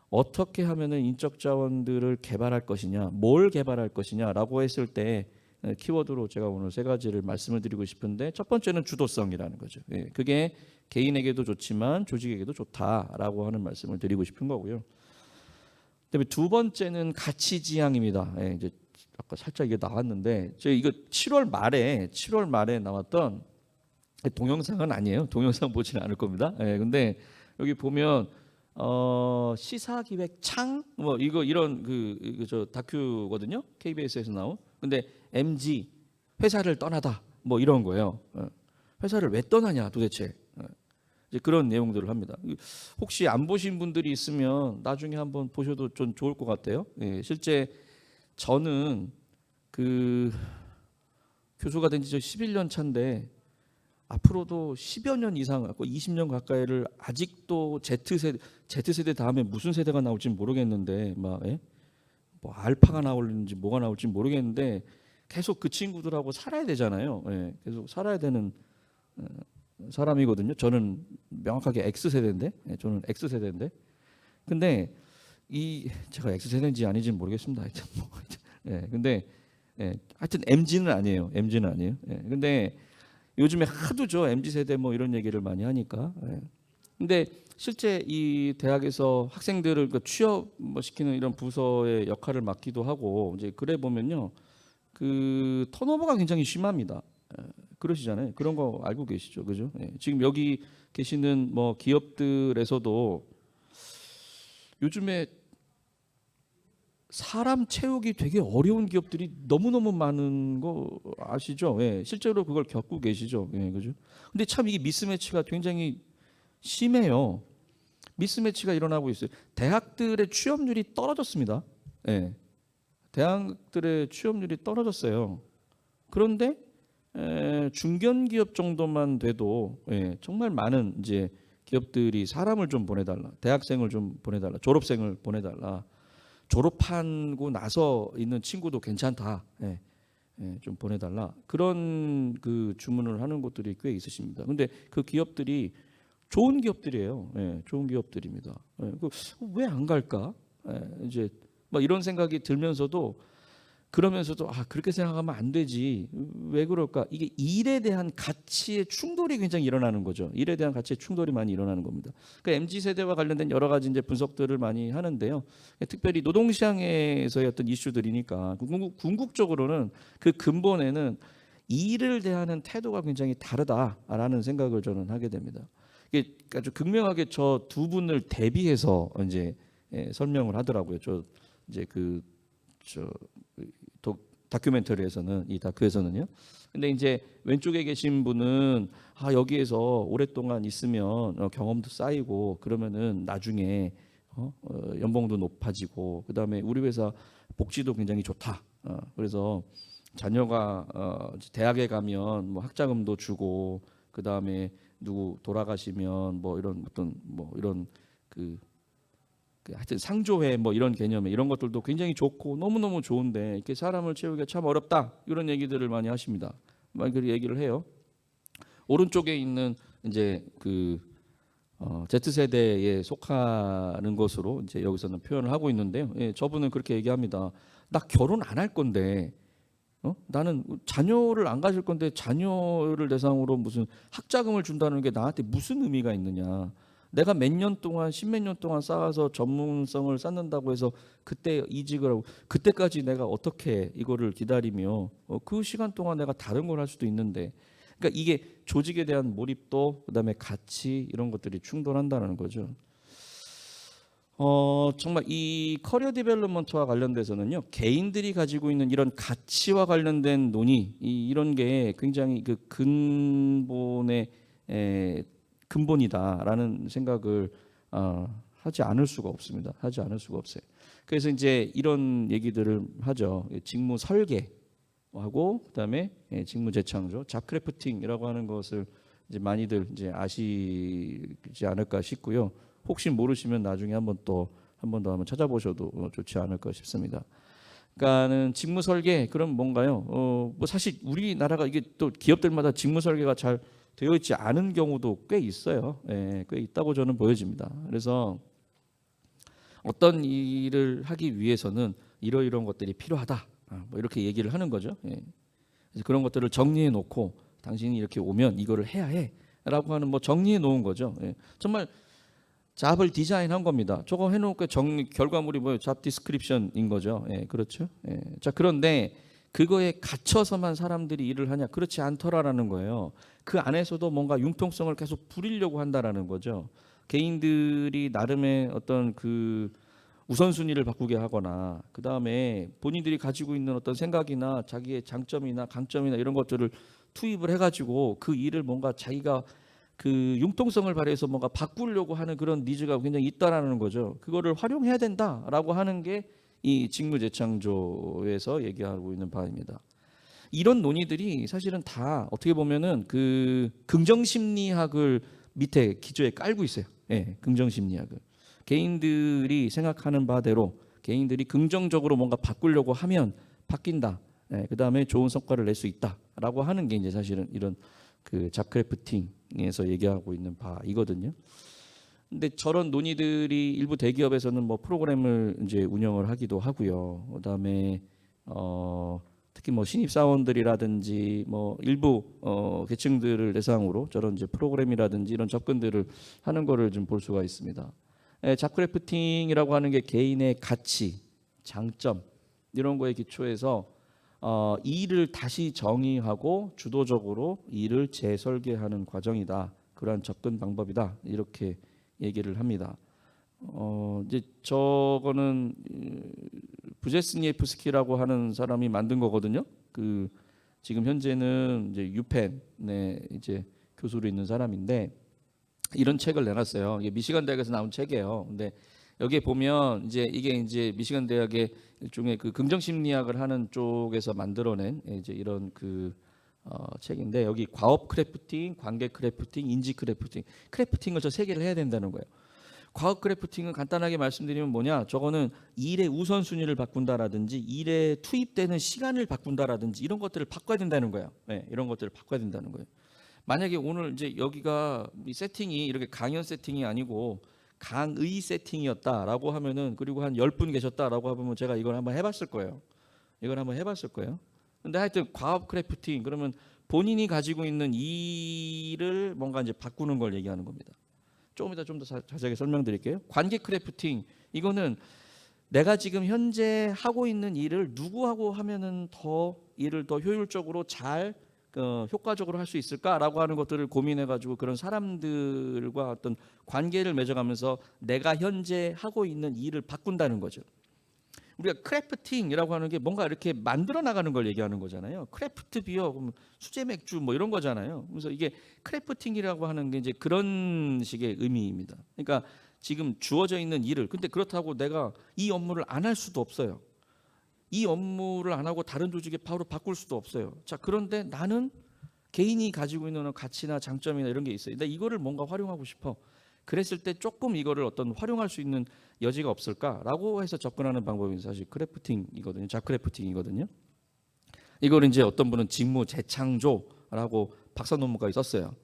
어떻게 하면은 인적 자원들을 개발할 것이냐, 뭘 개발할 것이냐라고 했을 때 키워드로 제가 오늘 세 가지를 말씀을 드리고 싶은데, 첫 번째는 주도성이라는 거죠. 예, 그게 개인에게도 좋지만 조직에게도 좋다라고 하는 말씀을 드리고 싶은 거고요. 그다음에 두 번째는 가치 지향입니다. 예, 이제 아까 살짝 이게 나왔는데, 제가 이거 7월 말에 나왔던 동영상은 아니에요. 동영상 보지는 않을 겁니다. 예, 근데 여기 보면 시사기획 창 뭐 이런 저 다큐거든요. KBS에서 나온. 근데 MG 회사를 떠나다 뭐 이런 거예요. 회사를 왜 떠나냐 도대체. 이제 그런 내용들을 합니다. 혹시 안 보신 분들이 있으면 나중에 한번 보셔도 좀 좋을 것 같아요. 예, 실제 저는 그 교수가 된 지 11년 차인데 앞으로도 10여 년 이상, 20년 가까이를 아직도 Z세대 다음에 무슨 세대가 나올지 모르겠는데 뭐 알파가 나올는지 뭐가 나올지 모르겠는데 계속 그 친구들하고 살아야 되잖아요. 예, 계속 살아야 되는 사람이거든요. 저는 명확하게 X세대인데, 저는 X세대인데, 근데 제가 X세대인지 아닌지는 모르겠습니다. 하여튼 근데 하여튼 MG는 아니에요. 근데 요즘에 하도죠. MZ 세대 뭐 이런 얘기를 많이 하니까. 근데 실제 이 대학에서 학생들을 취업 시키는 이런 부서의 역할을 맡기도 하고, 이제 그래 보면요, 그 턴오버가 굉장히 심합니다. 그러시잖아요. 그런 거 알고 계시죠, 그죠? 지금 여기 계시는 뭐 기업들에서도 요즘에 사람 채우기 되게 어려운 기업들이 너무너무 많은 거 아시죠? 예, 실제로 그걸 겪고 계시죠? 예, 그죠? 근데 참 이게 미스매치가 굉장히 심해요. 미스매치가 일어나고 있어요. 대학들의 취업률이 떨어졌습니다. 예, 대학들의 취업률이 떨어졌어요. 그런데 중견기업 정도만 돼도 정말 많은 이제 기업들이 사람을 좀 보내달라, 대학생을 좀 보내달라, 졸업생을 보내달라, 졸업하고 나서 있는 친구도 괜찮다, 좀 보내달라, 그런 그 주문을 하는 곳들이 꽤 있으십니다. 근데 그 기업들이 좋은 기업들이에요. 좋은 기업들입니다. 왜 안 갈까? 이제 막 이런 생각이 들면서도, 그러면서도 그렇게 생각하면 안 되지. 왜 그럴까? 이게 일에 대한 가치의 충돌이 굉장히 일어나는 거죠. 일에 대한 가치의 충돌이 많이 일어나는 겁니다. 그러니까 MZ 세대와 관련된 여러 가지 이제 분석들을 많이 하는데요. 특별히 노동시장에서의 어떤 이슈들이니까 궁극적으로는 그 근본에는 일을 대하는 태도가 굉장히 다르다라는 생각을 저는 하게 됩니다. 이게 아주 극명하게 저 두 분을 대비해서 이제 설명을 하더라고요. 다큐멘터리에서는, 이 다큐에서는요. 근데 이제 왼쪽에 계신 분은 여기에서 오랫동안 있으면 경험도 쌓이고 그러면은 나중에 연봉도 높아지고, 그다음에 우리 회사 복지도 굉장히 좋다. 그래서 자녀가 대학에 가면 뭐 학자금도 주고, 그다음에 누구 돌아가시면 뭐 이런 어떤 뭐 이런 하여튼 상조회 뭐 이런 개념에 이런 것들도 굉장히 좋고 너무너무 좋은데, 이렇게 사람을 채우기가 참 어렵다, 이런 얘기들을 많이 하십니다. 많이 그 얘기를 해요. 오른쪽에 있는 이제 Z세대에 속하는 것으로 이제 여기서는 표현을 하고 있는데요. 예, 저분은 그렇게 얘기합니다. 나 결혼 안 할 건데, 나는 자녀를 안 가질 건데 자녀를 대상으로 무슨 학자금을 준다는 게 나한테 무슨 의미가 있느냐. 내가 몇 년 동안, 십몇 년 동안 쌓아서 전문성을 쌓는다고 해서 그때 이직을 하고, 그때까지 내가 어떻게 이거를 기다리며 그 시간 동안 내가 다른 걸 할 수도 있는데, 그러니까 이게 조직에 대한 몰입도, 그다음에 가치, 이런 것들이 충돌한다는 거죠. 정말 이 커리어 디벨롭먼트와 관련돼서는요, 개인들이 가지고 있는 이런 가치와 관련된 논의, 이런 게 굉장히 그 근본이다라는 생각을 하지 않을 수가 없습니다. 하지 않을 수가 없어요. 그래서 이제 이런 얘기들을 하죠. 직무 설계하고 그다음에 직무 재창조, 잡크래프팅이라고 하는 것을 이제 많이들 이제 아시지 않을까 싶고요. 혹시 모르시면 나중에 한 번 더 찾아보셔도 좋지 않을까 싶습니다. 그러니까는 직무 설계, 그럼 뭔가요? 뭐 사실 우리나라가 이게 또 기업들마다 직무 설계가 잘 되어 있지 않은 경우도 꽤 있어요. 예, 꽤 있다고 저는 보여집니다. 그래서 어떤 일을 하기 위해서는 이러이러한 것들이 필요하다. 뭐 이렇게 얘기를 하는 거죠. 예. 그래서 그런 것들을 정리해 놓고 당신이 이렇게 오면 이거를 해야 해라고 하는 뭐 정리해 놓은 거죠. 예. 정말 잡을 디자인한 겁니다. 저거 해놓고 결과물이 뭐예요? 잡 디스크립션인 거죠. 예, 그렇죠. 예. 자, 그런데 그거에 갇혀서만 사람들이 일을 하냐? 그렇지 않더라라는 거예요. 그 안에서도 뭔가 융통성을 계속 부리려고 한다라는 거죠. 개인들이 나름의 어떤 그 우선순위를 바꾸게 하거나, 그 다음에 본인들이 가지고 있는 어떤 생각이나 자기의 장점이나 강점이나 이런 것들을 투입을 해가지고 그 일을 뭔가 자기가 그 융통성을 발휘해서 뭔가 바꾸려고 하는 그런 니즈가 굉장히 있다라는 거죠. 그거를 활용해야 된다라고 하는 게 이 직무재창조에서 얘기하고 있는 바입니다. 이런 논의들이 사실은 다 어떻게 보면은 그 긍정심리학을 밑에 기초에 깔고 있어요. 예, 긍정심리학을. 개인들이 생각하는 바대로 개인들이 긍정적으로 뭔가 바꾸려고 하면 바뀐다. 예, 그 다음에 좋은 성과를 낼 수 있다라고 하는 게 이제 사실은 이런 그 잡크래프팅에서 얘기하고 있는 바이거든요. 근데 저런 논의들이 일부 대기업에서는 뭐 프로그램을 이제 운영을 하기도 하고요. 그다음에 특히 뭐 신입 사원들이라든지 뭐 일부 계층들을 대상으로 저런 이제 프로그램이라든지 이런 접근들을 하는 거를 좀 볼 수가 있습니다. 잡크래프팅이라고 하는 게 개인의 가치, 장점 이런 거에 기초해서 일을 다시 정의하고 주도적으로 일을 재설계하는 과정이다. 그러한 접근 방법이다. 이렇게 얘기를 합니다. 이제 저거는 부제스니에프스키라고 하는 사람이 만든 거거든요. 그 지금 현재는 이제 유펜에 이제 교수로 있는 사람인데 이런 책을 내놨어요. 이게 미시간 대학에서 나온 책이에요. 근데 여기에 보면 이제 이게 이제 미시간 대학의 일종의 그 긍정 심리학을 하는 쪽에서 만들어낸 이제 이런 그 책인데 여기 과업 크래프팅, 관계 크래프팅, 인지 크래프팅, 크래프팅을 저 세 개를 해야 된다는 거예요. 과업 크래프팅은 간단하게 말씀드리면 뭐냐? 저거는 일의 우선순위를 바꾼다라든지 일에 투입되는 시간을 바꾼다라든지 이런 것들을 바꿔야 된다는 거예요. 네, 이런 것들을 바꿔야 된다는 거예요. 만약에 오늘 이제 여기가 이 세팅이 이렇게 강연 세팅이 아니고 강의 세팅이었다라고 하면은 그리고 한 10분 계셨다라고 하면 제가 이걸 한번 해봤을 거예요. 이걸 한번 해봤을 거예요. 근데 하여튼 과업 크래프팅 그러면 본인이 가지고 있는 일을 뭔가 이제 바꾸는 걸 얘기하는 겁니다. 조금 이따 좀 더 자세하게 설명드릴게요. 관계 크래프팅 이거는 내가 지금 현재 하고 있는 일을 누구하고 하면은 더 일을 더 효율적으로 잘 효과적으로 할 수 있을까라고 하는 것들을 고민해가지고 그런 사람들과 어떤 관계를 맺어가면서 내가 현재 하고 있는 일을 바꾼다는 거죠. 우리가 크래프팅이라고 하는 게 뭔가 이렇게 만들어 나가는 걸 얘기하는 거잖아요. 크래프트 비어, 수제 맥주 뭐 이런 거잖아요. 그래서 이게 크래프팅이라고 하는 게 이제 그런 식의 의미입니다. 그러니까 지금 주어져 있는 일을 근데 그렇다고 내가 이 업무를 안 할 수도 없어요. 이 업무를 안 하고 다른 조직에 바로 바꿀 수도 없어요. 자, 그런데 나는 개인이 가지고 있는 가치나 장점이나 이런 게 있어요. 나 이거를 뭔가 활용하고 싶어. 그랬을 때 조금 이거를 어떤 활용할 수 있는 여지가 없을까라고 해서 접근하는 방법이 사실 크래프팅이거든요. 잡크래프팅이거든요. 이걸 이제 어떤 분은 직무 재창조라고 박사 논문까지 썼어요.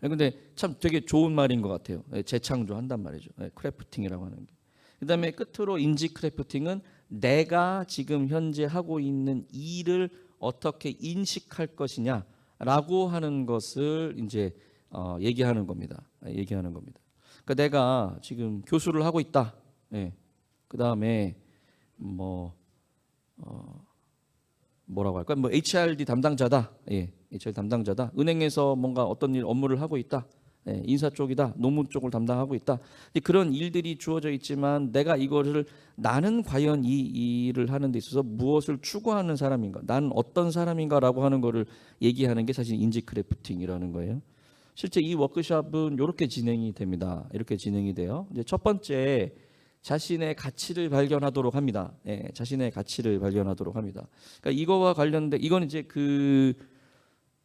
근데 참 되게 좋은 말인 것 같아요. 재창조한단 말이죠. 크래프팅이라고 하는 게. 그다음에 끝으로 인지 크래프팅은 내가 지금 현재 하고 있는 일을 어떻게 인식할 것이냐라고 하는 것을 이제 얘기하는 겁니다. 얘기하는 겁니다. 그러니까 내가 지금 교수를 하고 있다. 그다음에 뭐 뭐라고 할까? 뭐 HRD 담당자다. HR 담당자다. 은행에서 뭔가 어떤 일 업무를 하고 있다. 인사 쪽이다. 노무 쪽을 담당하고 있다. 그런 일들이 주어져 있지만 내가 이거를 나는 과연 이 일을 하는 데 있어서 무엇을 추구하는 사람인가? 나는 어떤 사람인가라고 하는 거를 얘기하는 게 사실 인지 크래프팅이라는 거예요. 실제 이 워크숍은 이렇게 진행이 됩니다. 이렇게 진행이 돼요. 이제 첫 번째 자신의 가치를 발견하도록 합니다. 자신의 가치를 발견하도록 합니다. 그러니까 이거와 관련된 이건 이제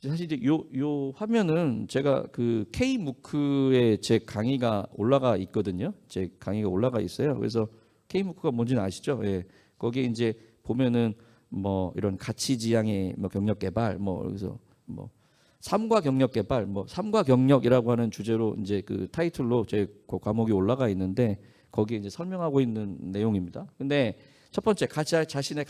사실 이제 요 화면은 제가 그 K무크에 제 강의가 올라가 있거든요. 제 강의가 올라가 있어요. 그래서 K무크가 뭔지는 아시죠? 거기에 이제 보면은 뭐 이런 가치 지향의 뭐 경력 개발 그래서 뭐 삶과 경력 개발 삶과 경력이라고 하는 주제로 이제 그 타이틀로 제 그 과목이 올라가 있는데 거기에 이제 설명하고 있는 내용입니다. 근데 첫 번째 자신의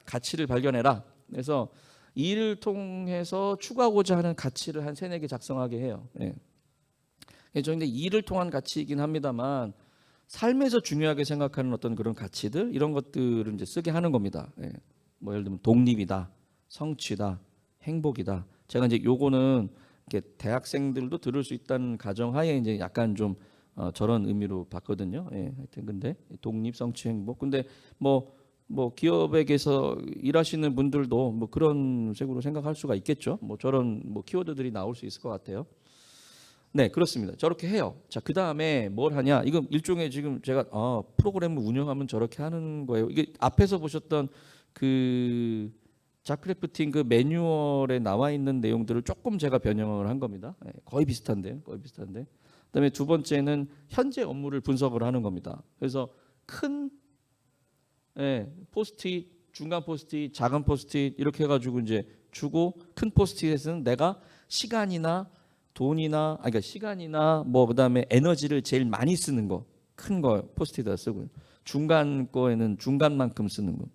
가치를 발견해라. 그래서 일을 통해서 추구하고자 하는 가치를 한 3-4개 작성하게 해요. 근데 일을 통한 가치이긴 합니다만 삶에서 중요하게 생각하는 어떤 그런 가치들 이런 것들을 이제 쓰게 하는 겁니다. 뭐 예를 들면 독립이다, 성취다, 행복이다. 제가 이제 요거는 이렇게 대학생들도 들을 수 있다는 가정하에 이제 약간 좀 저런 의미로 봤거든요. 하여튼 근데 독립, 성취, 행복. 근데 뭐 기업에게서 일하시는 분들도 뭐 그런 식으로 생각할 수가 있겠죠. 뭐 저런 뭐 키워드들이 나올 수 있을 것 같아요. 네, 그렇습니다. 저렇게 해요. 자, 그 다음에 뭘 하냐? 이거 일종의 지금 제가 프로그램을 운영하면 저렇게 하는 거예요. 이게 앞에서 보셨던 그 자크래프팅 그 매뉴얼에 나와 있는 내용들을 조금 제가 변형을 한 겁니다. 거의 비슷한데요. 거의 비슷한데. 그다음에 두 번째는 현재 업무를 분석을 하는 겁니다. 그래서 큰 포스트잇, 중간 포스트잇, 작은 포스트잇 이렇게 해가지고 이제 주고 큰 포스트잇에서는 내가 시간이나 돈이나 그러니까 시간이나 뭐 그다음에 에너지를 제일 많이 쓰는 거 큰 거 포스트잇에다 쓰고요. 중간 거에는 중간만큼 쓰는 거,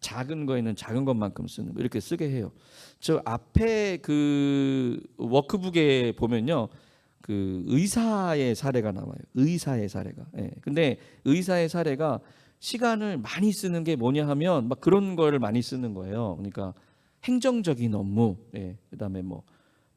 작은 거에는 작은 것만큼 쓰는 거 이렇게 쓰게 해요. 저 앞에 그 워크북에 보면요. 그 의사의 사례가 나와요. 의사의 사례가. 근데 의사의 사례가 시간을 많이 쓰는 게 뭐냐 하면 막 그런 거를 많이 쓰는 거예요. 그러니까 행정적인 업무, 그다음에 뭐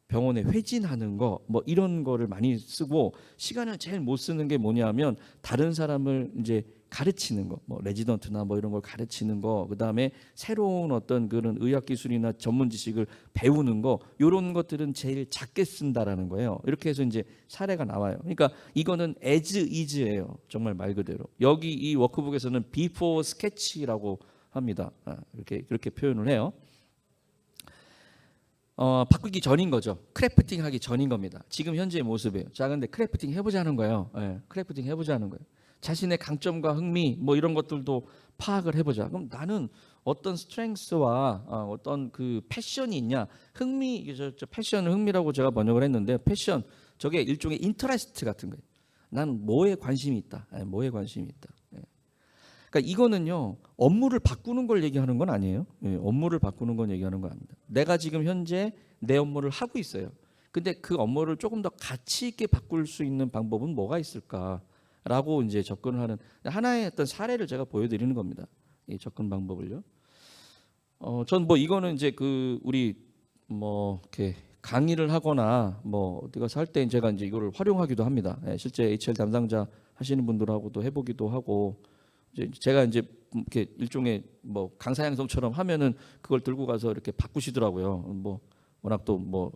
병원에 회진하는 거, 뭐 이런 거를 많이 쓰고 시간을 제일 못 쓰는 게 뭐냐면 다른 사람을 이제 가르치는 거, 뭐 레지던트나 뭐 이런 걸 가르치는 거, 그다음에 새로운 어떤 그런 의학 기술이나 전문 지식을 배우는 거, 이런 것들은 제일 작게 쓴다라는 거예요. 이렇게 해서 이제 사례가 나와요. 그러니까 이거는 as is예요. 정말 말 그대로. 여기 이 워크북에서는 before sketch라고 합니다. 이렇게 그렇게 표현을 해요. 바꾸기 전인 거죠. 크래프팅 하기 전인 겁니다. 지금 현재의 모습이에요. 자, 근데 크래프팅 해보자는 거예요. 크래프팅 해보자는 거예요. 자신의 강점과 흥미 뭐 이런 것들도 파악을 해보자. 그럼 나는 어떤 스트렝스와 어떤 그 패션이 있냐? 흥미, 저 패션은 흥미라고 제가 번역을 했는데 패션 저게 일종의 인터레스트 같은 거예요. 나는 뭐에 관심이 있다. 뭐에 관심이 있다. 그러니까 이거는요 업무를 바꾸는 걸 얘기하는 건 아니에요. 업무를 바꾸는 건 얘기하는 거 아닙니다. 내가 지금 현재 내 업무를 하고 있어요. 근데 그 업무를 조금 더 가치 있게 바꿀 수 있는 방법은 뭐가 있을까라고 이제 접근을 하는 하나의 어떤 사례를 제가 보여드리는 겁니다. 이 접근 방법을요. 전 뭐 이거는 이제 그 우리 뭐 이렇게 강의를 하거나 뭐 어디 가서 할 때 제가 이제 이거를 활용하기도 합니다. 실제 HR 담당자 하시는 분들하고도 해보기도 하고. 제가 이제 이렇게 일종의 뭐 강사 양성처럼 하면은 그걸 들고 가서 이렇게 바꾸시더라고요. 뭐 워낙 또 뭐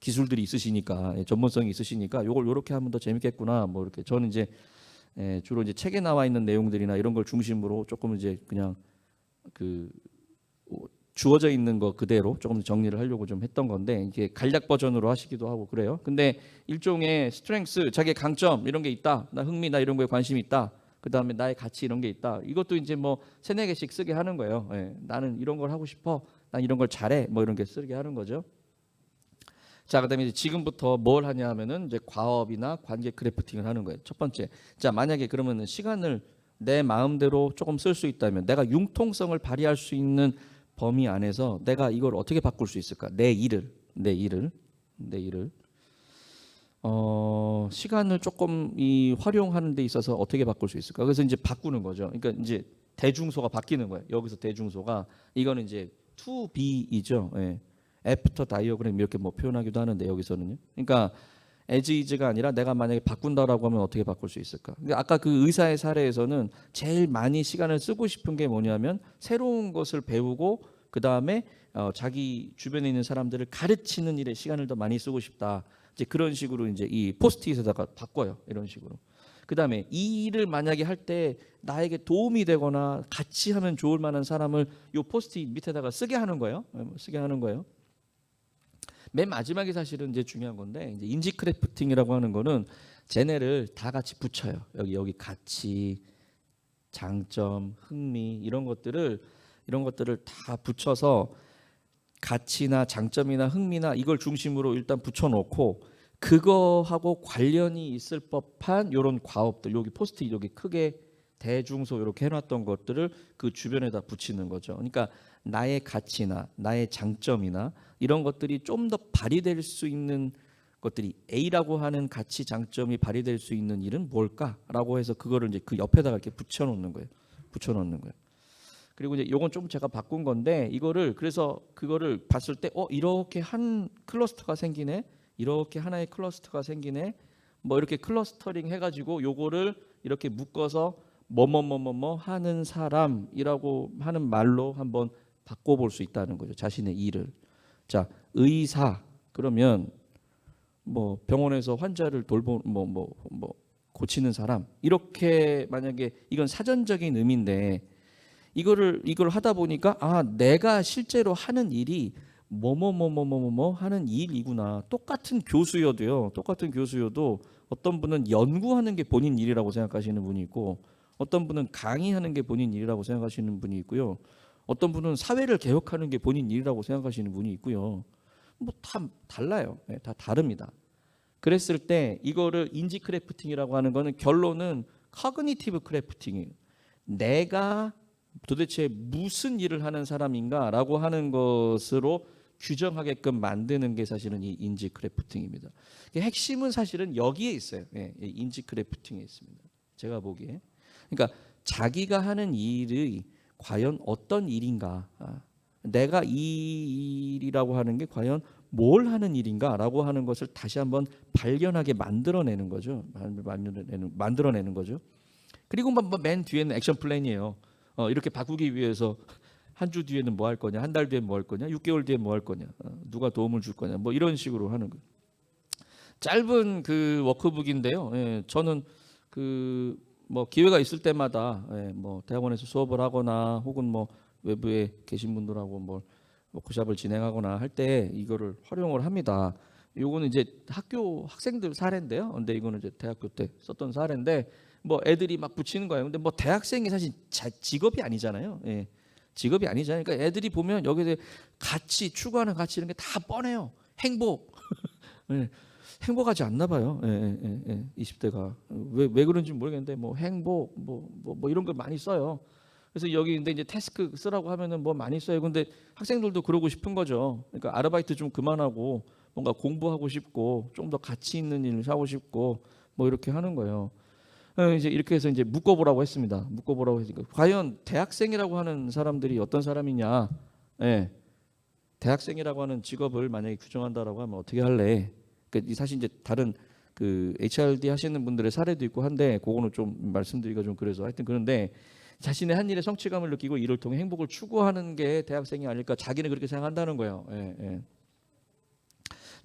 기술들이 있으시니까 전문성이 있으시니까 요걸 요렇게 하면 더 재밌겠구나. 뭐 이렇게 저는 이제 주로 이제 책에 나와 있는 내용들이나 이런 걸 중심으로 조금 이제 그냥 그 주어져 있는 거 그대로 조금 정리를 하려고 좀 했던 건데 이게 간략 버전으로 하시기도 하고 그래요. 근데 일종의 스트렝스, 자기의 강점 이런 게 있다. 나 흥미, 나 이런 거에 관심이 있다. 그 다음에 나의 가치 이런 게 있다. 이것도 이제 뭐 3-4개씩 쓰게 하는 거예요. 나는 이런 걸 하고 싶어. 난 이런 걸 잘해. 뭐 이런 게 쓰게 하는 거죠. 자, 그다음에 이제 지금부터 뭘 하냐 하면은 이제 과업이나 관계 크래프팅을 하는 거예요. 첫 번째. 자, 만약에 그러면은 시간을 내 마음대로 조금 쓸 수 있다면 내가 융통성을 발휘할 수 있는 범위 안에서 내가 이걸 어떻게 바꿀 수 있을까? 내 일을 시간을 조금 이 활용하는 데 있어서 어떻게 바꿀 수 있을까? 그래서 이제 바꾸는 거죠. 그러니까 이제 대중소가 바뀌는 거예요. 여기서 대중소가 이거는 이제 to be이죠. 예. 애프터 다이어그램 이렇게 뭐 표현하기도 하는데 여기서는요. 그러니까 as is가 아니라 내가 만약에 바꾼다라고 하면 어떻게 바꿀 수 있을까? 그러니까 아까 그 의사의 사례에서는 제일 많이 시간을 쓰고 싶은 게 뭐냐면 새로운 것을 배우고 그 다음에 자기 주변에 있는 사람들을 가르치는 일에 시간을 더 많이 쓰고 싶다. 이제 그런 식으로 이제 이 포스트잇에다가 바꿔요. 이런 식으로. 그 다음에 이 일을 만약에 할 때 나에게 도움이 되거나 같이 하면 좋을 만한 사람을 요 포스트잇 밑에다가 쓰게 하는 거예요. 쓰게 하는 거예요. 맨 마지막에 사실은 이제 중요한 건데 이제 인지 크래프팅이라고 하는 거는 쟤네를 다 같이 붙여요. 여기 가치, 장점, 흥미 이런 것들을 다 붙여서 가치나 장점이나 흥미나 이걸 중심으로 일단 붙여놓고 그거하고 관련이 있을 법한 이런 과업들 여기 포스트잇 여기 크게 대중소 이렇게 해놨던 것들을 그 주변에다 붙이는 거죠. 그러니까 나의 가치나 나의 장점이나 이런 것들이 좀 더 발휘될 수 있는 것들이 A라고 하는 가치 장점이 발휘될 수 있는 일은 뭘까라고 해서 그거를 이제 그 옆에다가 이렇게 붙여놓는 거예요. 그리고 이제 요건 좀 제가 바꾼 건데 이거를 그래서 그거를 봤을 때 이렇게 한 클러스터가 생기네. 이렇게 하나의 클러스터가 생기네. 뭐 이렇게 클러스터링 해가지고 요거를 이렇게 묶어서 뭐뭐뭐뭐뭐 하는 사람이라고 하는 말로 한번 바꿔볼 수 있다는 거죠. 자신의 일을. 자, 의사 그러면 뭐 병원에서 환자를 고치는 사람 이렇게 만약에 이건 사전적인 의미인데 이걸 하다 보니까 내가 실제로 하는 일이 뭐뭐뭐뭐뭐뭐 하는 일이구나. 똑같은 교수여도 어떤 분은 연구하는 게 본인 일이라고 생각하시는 분이 있고 어떤 분은 강의하는 게 본인 일이라고 생각하시는 분이 있고요. 어떤 분은 사회를 개혁하는 게 본인 일이라고 생각하시는 분이 있고요. 뭐 다 달라요. 네, 다 다릅니다. 그랬을 때 이거를 인지 크래프팅이라고 하는 거는 결론은 커그니티브 크래프팅이에요. 내가 도대체 무슨 일을 하는 사람인가라고 하는 것으로 규정하게끔 만드는 게 사실은 이 인지 크래프팅입니다. 핵심은 사실은 여기에 있어요. 인지 크래프팅에 있습니다. 제가 보기에. 그러니까 자기가 하는 일이 과연 어떤 일인가, 내가 이 일이라고 하는 게 과연 뭘 하는 일인가라고 하는 것을 다시 한번 발견하게 만들어내는 거죠. 만들어내는 거죠. 그리고 맨 뒤에는 액션 플랜이에요. 이렇게 바꾸기 위해서 한 주 뒤에는 뭐 할 거냐, 한 달 뒤에 뭐 할 거냐, 6개월 뒤에 뭐 할 거냐, 누가 도움을 줄 거냐, 뭐 이런 식으로 하는 거예요. 짧은 그 워크북인데요. 저는 그 뭐 기회가 있을 때마다 뭐 대학원에서 수업을 하거나 혹은 뭐 외부에 계신 분들하고 뭐 워크숍을 진행하거나 할 때 이거를 활용을 합니다. 요거는 이제 학교 학생들 사례인데요. 근데 이거는 이제 대학교 때 썼던 사례인데 뭐 애들이 막 붙이는 거예요. 근데 뭐 대학생이 사실 직업이 아니잖아요. 직업이 아니잖아요. 그러니까 애들이 보면 여기서 가치 추구하는 가치 이런 게 다 뻔해요. 행복. 행복하지 않나 봐요. 20대가 왜 그런지 모르겠는데 뭐 행복 뭐 이런 걸 많이 써요. 그래서 여기 근데 이제 태스크 쓰라고 하면은 뭐 많이 써요. 근데 학생들도 그러고 싶은 거죠. 그러니까 아르바이트 좀 그만하고 뭔가 공부하고 싶고 좀 더 가치 있는 일을 하고 싶고 뭐 이렇게 하는 거예요. 이제 이렇게 해서 이제 묶어보라고 했습니다. 묶어보라고 했으니까 과연 대학생이라고 하는 사람들이 어떤 사람이냐? 대학생이라고 하는 직업을 만약에 규정한다라고 하면 어떻게 할래? 그러니까 사실 이제 다른 그 HRD 하시는 분들의 사례도 있고 한데 그거는 좀 말씀드리기가 좀 그래서 하여튼 그런데 자신의 한 일에 성취감을 느끼고 이를 통해 행복을 추구하는 게 대학생이 아닐까 자기는 그렇게 생각한다는 거예요.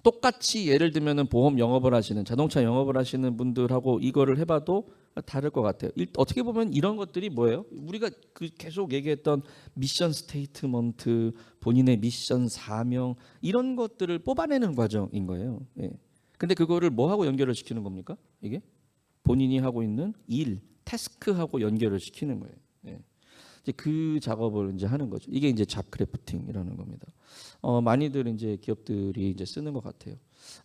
똑같이 예를 들면은 보험 영업을 하시는 자동차 영업을 하시는 분들하고 이거를 해봐도 다를 것 같아요. 어떻게 보면 이런 것들이 뭐예요? 우리가 그 계속 얘기했던 미션 스테이트먼트, 본인의 미션 사명 이런 것들을 뽑아내는 과정인 거예요. 근데 그거를 뭐하고 연결을 시키는 겁니까? 이게 본인이 하고 있는 일, 태스크하고 연결을 시키는 거예요. 이제 그 작업을 이제 하는 거죠. 이게 이제 잡크래프팅이라는 겁니다. 많이들 이제 기업들이 이제 쓰는 것 같아요.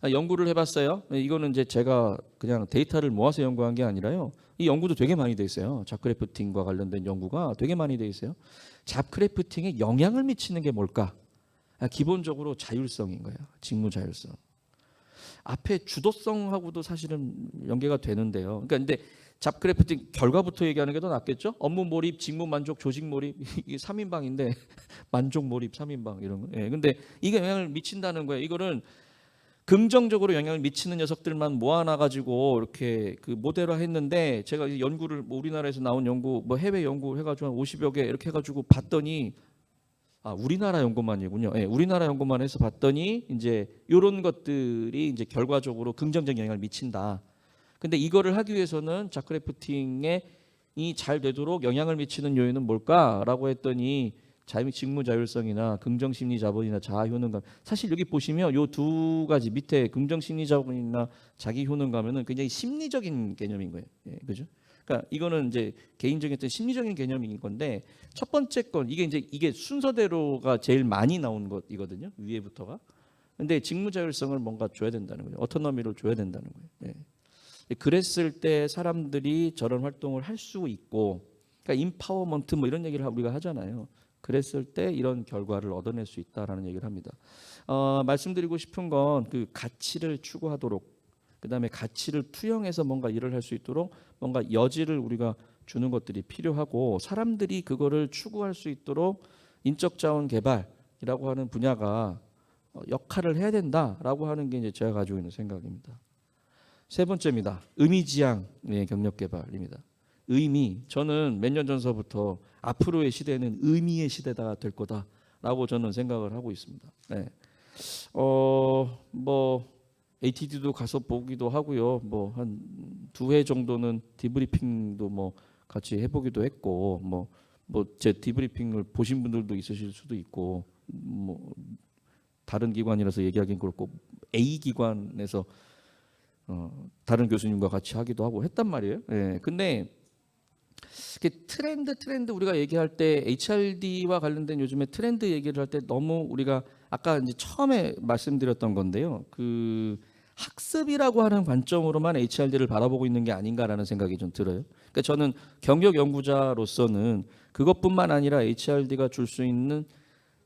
연구를 해봤어요. 이거는 이제 제가 그냥 데이터를 모아서 연구한 게 아니라요. 이 연구도 되게 많이 돼 있어요. 잡크래프팅과 관련된 연구가 되게 많이 돼 있어요. 잡크래프팅에 영향을 미치는 게 뭘까? 기본적으로 자율성인 거예요. 직무 자율성. 앞에 주도성하고도 사실은 연계가 되는데요. 그러니까 근데 잡크래프팅 결과부터 얘기하는 게 더 낫겠죠? 업무 몰입, 직무 만족, 조직 몰입 이게 3인방인데 만족 몰입 3인방 이런 거. 예. 근데 이게 영향을 미친다는 거예요. 이거는 긍정적으로 영향을 미치는 녀석들만 모아놔 가지고 이렇게 그 모델화 했는데 제가 연구를 뭐 우리나라에서 나온 연구 뭐 해외 연구 해가지고 한 50여 개 이렇게 해가지고 봤더니 우리나라 연구만이군요. 예, 우리나라 연구만 해서 봤더니 이제 이런 것들이 이제 결과적으로 긍정적 영향을 미친다. 근데 이거를 하기 위해서는 잡크래프팅에 이 잘 되도록 영향을 미치는 요인은 뭘까라고 했더니 직무 자율성이나 긍정 심리 자본이나 자아 효능감. 사실 여기 보시면 요 두 가지 밑에 긍정 심리 자본이나 자기 효능감은 굉장히 심리적인 개념인 거예요. 예, 그죠? 그러니까 이거는 이제 개인적인 어떤 심리적인 개념인 건데 첫 번째 건 이게 순서대로가 제일 많이 나온 것이거든요. 위에부터가. 근데 직무 자율성을 뭔가 줘야 된다는 거예요. 오토노미를 줘야 된다는 거예요. 예. 그랬을 때 사람들이 저런 활동을 할 수 있고, 그러니까 임파워먼트 뭐 이런 얘기를 우리가 하잖아요. 그랬을 때 이런 결과를 얻어낼 수 있다라는 얘기를 합니다. 말씀드리고 싶은 건 그 가치를 추구하도록, 그다음에 가치를 투영해서 뭔가 일을 할 수 있도록 뭔가 여지를 우리가 주는 것들이 필요하고, 사람들이 그거를 추구할 수 있도록 인적 자원 개발이라고 하는 분야가 역할을 해야 된다라고 하는 게 이제 제가 가지고 있는 생각입니다. 세 번째입니다. 의미지향의 경력 개발입니다. 의미, 저는 몇 년 전서부터 앞으로의 시대는 의미의 시대가 될 거다라고 저는 생각을 하고 있습니다. 네. 뭐 ATD도 가서 보기도 하고요. 뭐 한 2회 정도는 디브리핑도 뭐 같이 해보기도 했고, 뭐 제 디브리핑을 보신 분들도 있으실 수도 있고, 뭐 다른 기관이라서 얘기하기는 그렇고 A 기관에서 다른 교수님과 같이 하기도 하고 했단 말이에요. 예. 근데 트렌드 우리가 얘기할 때 HRD와 관련된 요즘에 트렌드 얘기를 할 때 너무 우리가 아까 이제 처음에 말씀드렸던 건데요. 그 학습이라고 하는 관점으로만 HRD를 바라보고 있는 게 아닌가라는 생각이 좀 들어요. 그러니까 저는 경력 연구자로서는 그것뿐만 아니라 HRD가 줄 수 있는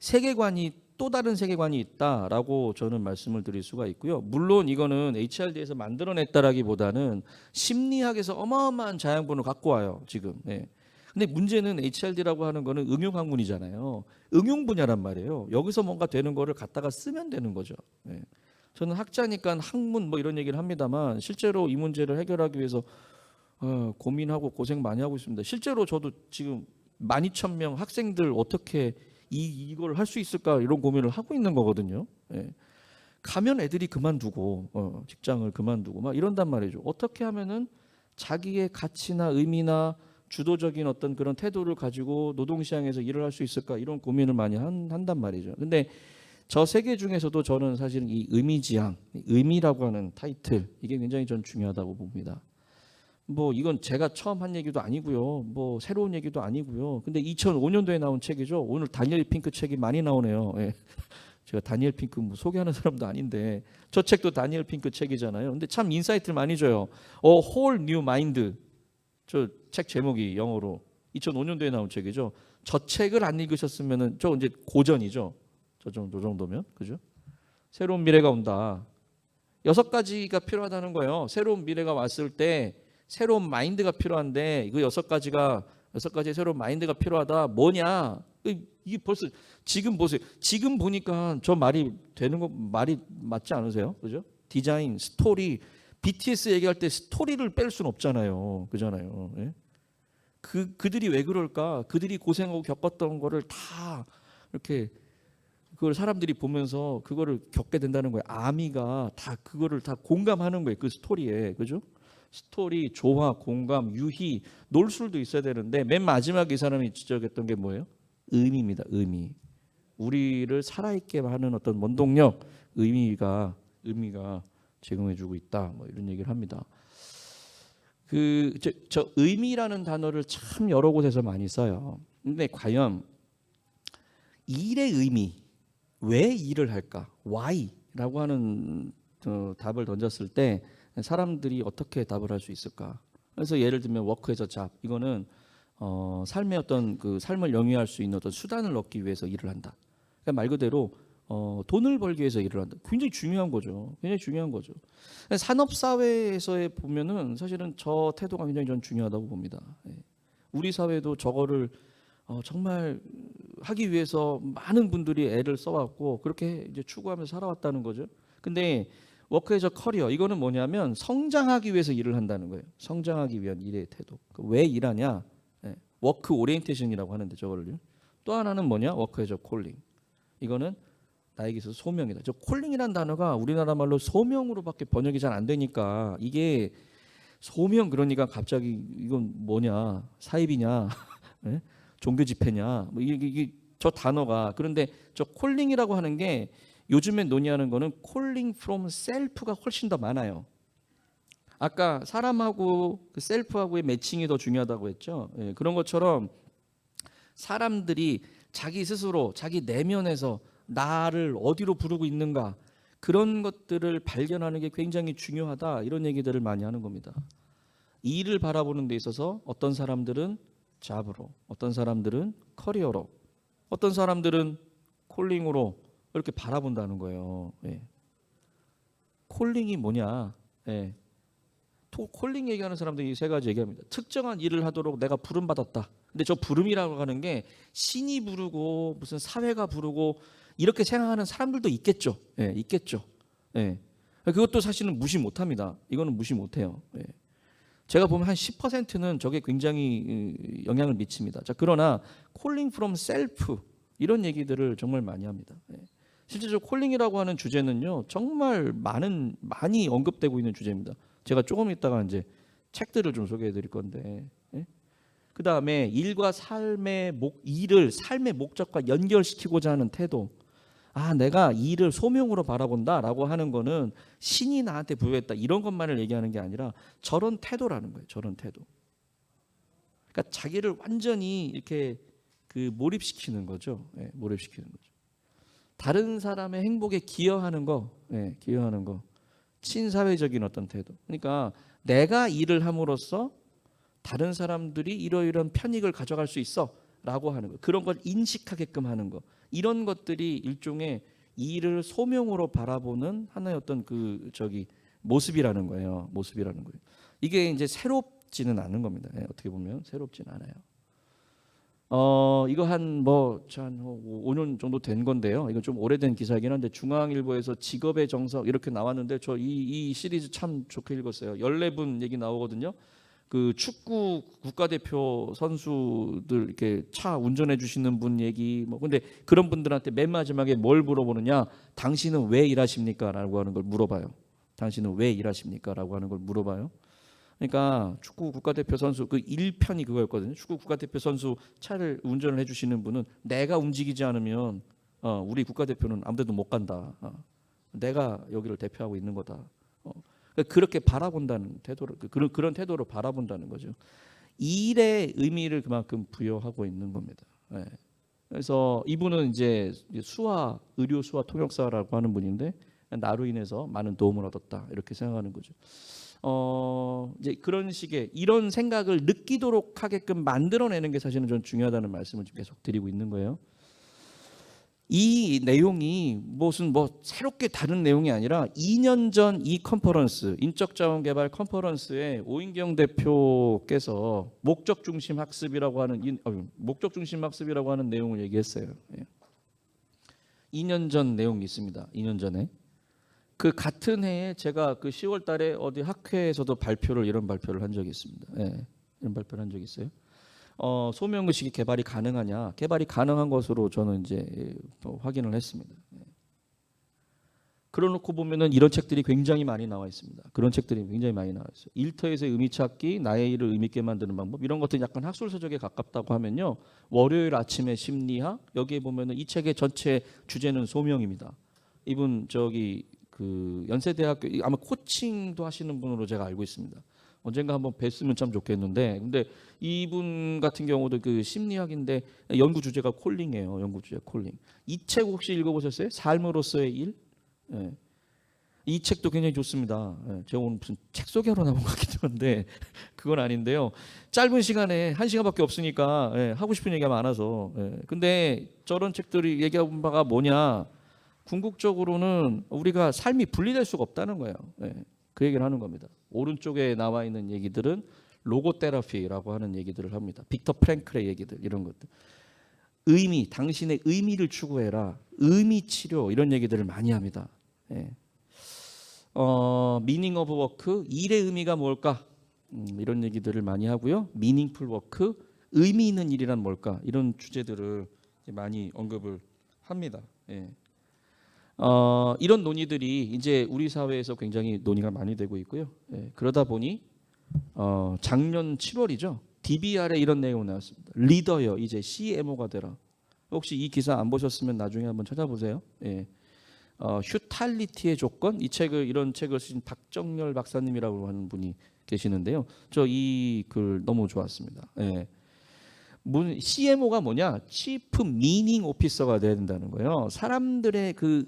세계관이 또 다른 세계관이 있다라고 저는 말씀을 드릴 수가 있고요. 물론 이거는 HRD에서 만들어냈다라기보다는 심리학에서 어마어마한 자양분을 갖고 와요, 지금. 네. 근데 문제는 HRD라고 하는 거는 응용 학문이잖아요. 응용 분야란 말이에요. 여기서 뭔가 되는 거를 갖다가 쓰면 되는 거죠. 네. 저는 학자니까 학문 뭐 이런 얘기를 합니다만 실제로 이 문제를 해결하기 위해서 고민하고 고생 많이 하고 있습니다. 실제로 저도 지금 12,000명 학생들 어떻게 이걸 할 수 있을까 이런 고민을 하고 있는 거거든요. 예. 가면 애들이 그만두고 직장을 그만두고 막 이런단 말이죠. 어떻게 하면은 자기의 가치나 의미나 주도적인 어떤 그런 태도를 가지고 노동시장에서 일을 할 수 있을까 이런 고민을 많이 한단 말이죠. 근데 저 세계 중에서도 저는 사실 이 의미지향, 의미라고 하는 타이틀 이게 굉장히 전 중요하다고 봅니다. 뭐 이건 제가 처음 한 얘기도 아니고요. 뭐 새로운 얘기도 아니고요. 근데 2005년도에 나온 책이죠. 오늘 다니엘 핑크 책이 많이 나오네요. 예. 제가 다니엘 핑크 뭐 소개하는 사람도 아닌데 저 책도 다니엘 핑크 책이잖아요. 근데 참 인사이트를 많이 줘요. Whole New Mind. 저 책 제목이 영어로 2005년도에 나온 책이죠. 저 책을 안 읽으셨으면은 저 이제 고전이죠. 저 정도면 그죠? 새로운 미래가 온다. 6가지가 필요하다는 거예요. 새로운 미래가 왔을 때 새로운 마인드가 필요한데 그 6가지의 새로운 마인드가 필요하다. 뭐냐? 이게 벌써 지금 보세요. 지금 보니까 저 말이 되는 거 말이 맞지 않으세요? 그죠? 디자인, 스토리, BTS 얘기할 때 스토리를 뺄 수는 없잖아요. 그잖아요. 예? 그들이 왜 그럴까? 그들이 고생하고 겪었던 거를 다 이렇게 그걸 사람들이 보면서 그거를 겪게 된다는 거예요. 아미가 다 그거를 다 공감하는 거예요. 그 스토리에. 그죠? 스토리, 조화, 공감, 유희, 놀술도 있어야 되는데 맨 마지막에 이 사람이 지적했던 게 뭐예요? 의미입니다. 의미. 우리를 살아있게 하는 어떤 원동력, 의미가 제공해주고 있다. 뭐 이런 얘기를 합니다. 저 의미라는 단어를 참 여러 곳에서 많이 써요. 근데 과연 일의 의미, 왜 일을 할까? Why라고 하는 답을 던졌을 때 사람들이 어떻게 답을 할 수 있을까? 그래서 예를 들면 워크 에서 잡, 이거는 삶의 어떤 그 삶을 영위할 수 있는 어떤 수단을 얻기 위해서 일을 한다. 그러니까 말 그대로 돈을 벌기 위해서 일을 한다. 굉장히 중요한 거죠. 굉장히 중요한 거죠. 산업 사회에서의 보면은 사실은 저 태도가 굉장히 전 중요하다고 봅니다. 예. 우리 사회도 저거를 정말 하기 위해서 많은 분들이 애를 써왔고 그렇게 이제 추구하면서 살아왔다는 거죠. 근데 워크 에저 커리어, 이거는 뭐냐면 성장하기 위해서 일을 한다는 거예요. 성장하기 위한 일의 태도. 왜 일하냐? 예. 워크 오리엔테이션이라고 하는데 저거를요. 또 하나는 뭐냐? 워크 에저 콜링. 이거는 나에게 있어서 소명이다. 저 콜링이란 단어가 우리나라 말로 소명으로밖에 번역이 잘 안 되니까 이게 소명, 그러니까 갑자기 이건 뭐냐? 사입이냐? 예? 종교 집회냐? 뭐 이게 저 단어가, 그런데 저 콜링이라고 하는 게 요즘에 논의하는 거는 콜링 프롬 셀프가 훨씬 더 많아요. 아까 사람하고 그 셀프하고의 매칭이 더 중요하다고 했죠. 예, 그런 것처럼 사람들이 자기 스스로 자기 내면에서 나를 어디로 부르고 있는가, 그런 것들을 발견하는 게 굉장히 중요하다, 이런 얘기들을 많이 하는 겁니다. 일을 바라보는 데 있어서 어떤 사람들은 잡으로, 어떤 사람들은 커리어로, 어떤 사람들은 콜링으로 이렇게 바라본다는 거예요. 예. 콜링이 뭐냐? 예. 콜링 얘기하는 사람들이 세 가지 얘기합니다. 특정한 일을 하도록 내가 부름 받았다. 근데 저 부름이라고 하는 게 신이 부르고 무슨 사회가 부르고 이렇게 생각하는 사람들도 있겠죠. 예, 있겠죠. 예. 그것도 사실은 무시 못합니다. 이거는 무시 못해요. 예. 제가 보면 한 10%는 저게 굉장히 영향을 미칩니다. 자, 그러나 콜링 프롬 셀프, 이런 얘기들을 정말 많이 합니다. 예. 실제로 콜링이라고 하는 주제는요, 정말 많이 언급되고 있는 주제입니다. 제가 조금 있다가 이제 책들을 좀 소개해 드릴 건데, 예? 그 다음에 일을 삶의 목적과 연결시키고자 하는 태도. 내가 일을 소명으로 바라본다라고 하는 거는 신이 나한테 부여했다, 이런 것만을 얘기하는 게 아니라 저런 태도라는 거예요. 저런 태도. 그러니까 자기를 완전히 이렇게 몰입시키는 거죠. 예, 몰입시키는 거죠. 다른 사람의 행복에 기여하는 거, 예, 기여하는 거. 친사회적인 어떤 태도. 그러니까 내가 일을 함으로써 다른 사람들이 이러이러한 편익을 가져갈 수 있어라고 하는 거. 그런 걸 인식하게끔 하는 거. 이런 것들이 일종의 일을 소명으로 바라보는 하나의 어떤 모습이라는 거예요. 모습이라는 거예요. 이게 이제 새롭지는 않은 겁니다. 예, 어떻게 보면 새롭지는 않아요. 이거 한 5년 정도 된 건데요. 이거 좀 오래된 기사이긴 한데 중앙일보에서 직업의 정석 이렇게 나왔는데 저 이 시리즈 참 좋게 읽었어요. 14분 얘기 나오거든요. 그 축구 국가대표 선수들 이렇게 차 운전해 주시는 분 얘기 근데 그런 분들한테 맨 마지막에 뭘 물어보느냐? 당신은 왜 일하십니까? 라고 하는 걸 물어봐요. 당신은 왜 일하십니까? 라고 하는 걸 물어봐요. 그러니까 축구 국가대표 선수 1편이 그거였거든요. 축구 국가대표 선수 차를 운전을 해주시는 분은 내가 움직이지 않으면 우리 국가대표는 아무데도 못 간다. 내가 여기를 대표하고 있는 거다. 그렇게 바라본다는 태도를 그런 태도로 바라본다는 거죠. 일의 의미를 그만큼 부여하고 있는 겁니다. 네. 그래서 이분은 이제 의료 수화 통역사라고 하는 분인데 나로 인해서 많은 도움을 얻었다, 이렇게 생각하는 거죠. 이제 그런 식의 이런 생각을 느끼도록 하게끔 만들어내는 게 사실은 좀 중요하다는 말씀을 지금 계속 드리고 있는 거예요. 이 내용이 무슨 새롭게 다른 내용이 아니라 2년 전 이 컨퍼런스, 인적자원개발 컨퍼런스에 오인경 대표께서 목적 중심 학습이라고 하는 내용을 얘기했어요. 2년 전 내용이 있습니다. 2년 전에. 그 같은 해에 제가 10월 달에 어디 학회에서도 이런 발표를 한 적이 있습니다. 예, 이런 발표를 한 적이 있어요. 소명의식이 개발이 가능하냐? 개발이 가능한 것으로 저는 이제 확인을 했습니다. 예. 그러놓고 보면은 이런 책들이 굉장히 많이 나와 있습니다. 그런 책들이 굉장히 많이 나와 있어요. 일터에서의 의미 찾기, 나의 일을 의미 있게 만드는 방법, 이런 것들이 약간 학술서적에 가깝다고 하면요. 월요일 아침의 심리학, 여기에 보면은 이 책의 전체 주제는 소명입니다. 이분 연세대학교 아마 코칭도 하시는 분으로 제가 알고 있습니다. 언젠가 한번 뵀으면 참 좋겠는데, 근데 이분 같은 경우도 그 심리학인데 연구 주제가 콜링이에요. 연구 주제 콜링. 이 책 혹시 읽어보셨어요? 삶으로서의 일? 예. 이 책도 굉장히 좋습니다. 예. 제가 오늘 무슨 책 소개하러 나온 것 같기도 한데 그건 아닌데요. 짧은 시간에 1시간밖에 없으니까 예, 하고 싶은 얘기가 많아서. 예. 근데 저런 책들이 얘기하는 바가 뭐냐? 궁극적으로는 우리가 삶이 분리될 수가 없다는 거예요. 예. 그 얘기를 하는 겁니다. 오른쪽에 나와 있는 얘기들은 로고 테라피라고 하는 얘기들을 합니다. 빅터 프랭클의 얘기들 이런 것들. 의미, 당신의 의미를 추구해라. 의미 치료 이런 얘기들을 많이 합니다. 예. 미닝 오브 워크, 일의 의미가 뭘까? 이런 얘기들을 많이 하고요. 미닝풀 워크, 의미 있는 일이란 뭘까? 이런 주제들을 많이 언급을 합니다. 예. 이런 논의들이 이제 우리 사회에서 굉장히 논의가 많이 되고 있고요. 예. 그러다 보니 작년 7월이죠. DBR에 이런 내용이 나왔습니다. 리더여 이제 CMO가 되라. 혹시 이 기사 안 보셨으면 나중에 한번 찾아보세요. 예. 휴탈리티의 조건 이런 책을 쓰신 박정열 박사님이라고 하는 분이 계시는데요. 저 이 글 너무 좋았습니다. 예. CMO가 뭐냐? 치프 미닝 오피서가 돼야 된다는 거예요. 사람들의 그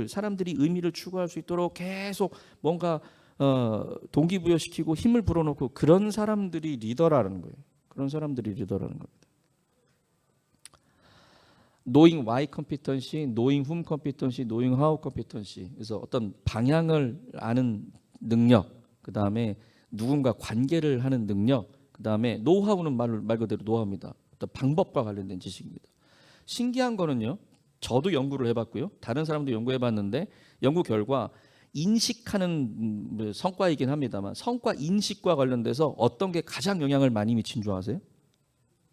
사람들이 의미를 추구할 수 있도록 계속 뭔가 동기부여시키고 힘을 불어넣고 그런 사람들이 리더라는 거예요. 그런 사람들이 리더라는 겁니다. knowing why competency, knowing whom competency, knowing how competency. 그래서 어떤 방향을 아는 능력, 그 다음에 누군가 관계를 하는 능력, 그 다음에 노하우는 말 그대로 노하우입니다. 어떤 방법과 관련된 지식입니다. 신기한 거는요, 저도 연구를 해봤고요, 다른 사람도 연구해봤는데 연구 결과 인식하는 성과이긴 합니다만 성과 인식과 관련돼서 어떤 게 가장 영향을 많이 미친 줄 아세요?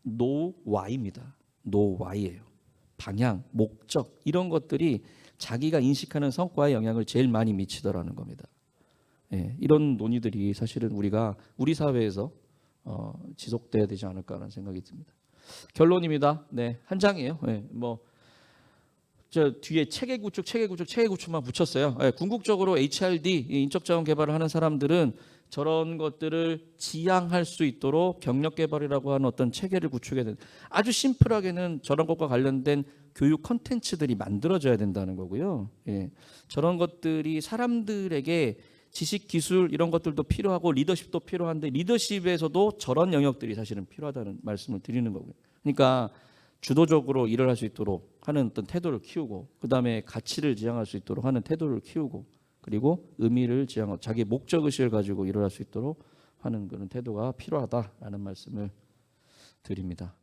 know why입니다. know why예요. 방향, 목적 이런 것들이 자기가 인식하는 성과에 영향을 제일 많이 미치더라는 겁니다. 예, 이런 논의들이 사실은 우리 사회에서 지속돼야 되지 않을까라는 생각이 듭니다. 결론입니다. 네, 한 장이에요. 예, 저 뒤에 체계 구축만 붙였어요. 예, 궁극적으로 HRD 인적 자원 개발을 하는 사람들은 저런 것들을 지향할 수 있도록 경력 개발이라고 하는 어떤 체계를 구축해야 된다. 아주 심플하게는 저런 것과 관련된 교육 콘텐츠들이 만들어져야 된다는 거고요. 예, 저런 것들이 사람들에게 지식, 기술 이런 것들도 필요하고 리더십도 필요한데 리더십에서도 저런 영역들이 사실은 필요하다는 말씀을 드리는 거고요. 그러니까 주도적으로 일을 할 수 있도록 하는 어떤 태도를 키우고, 그 다음에 가치를 지향할 수 있도록 하는 태도를 키우고, 그리고 의미를 지향하고 자기 목적의식을 가지고 일을 할 수 있도록 하는 그런 태도가 필요하다라는 말씀을 드립니다.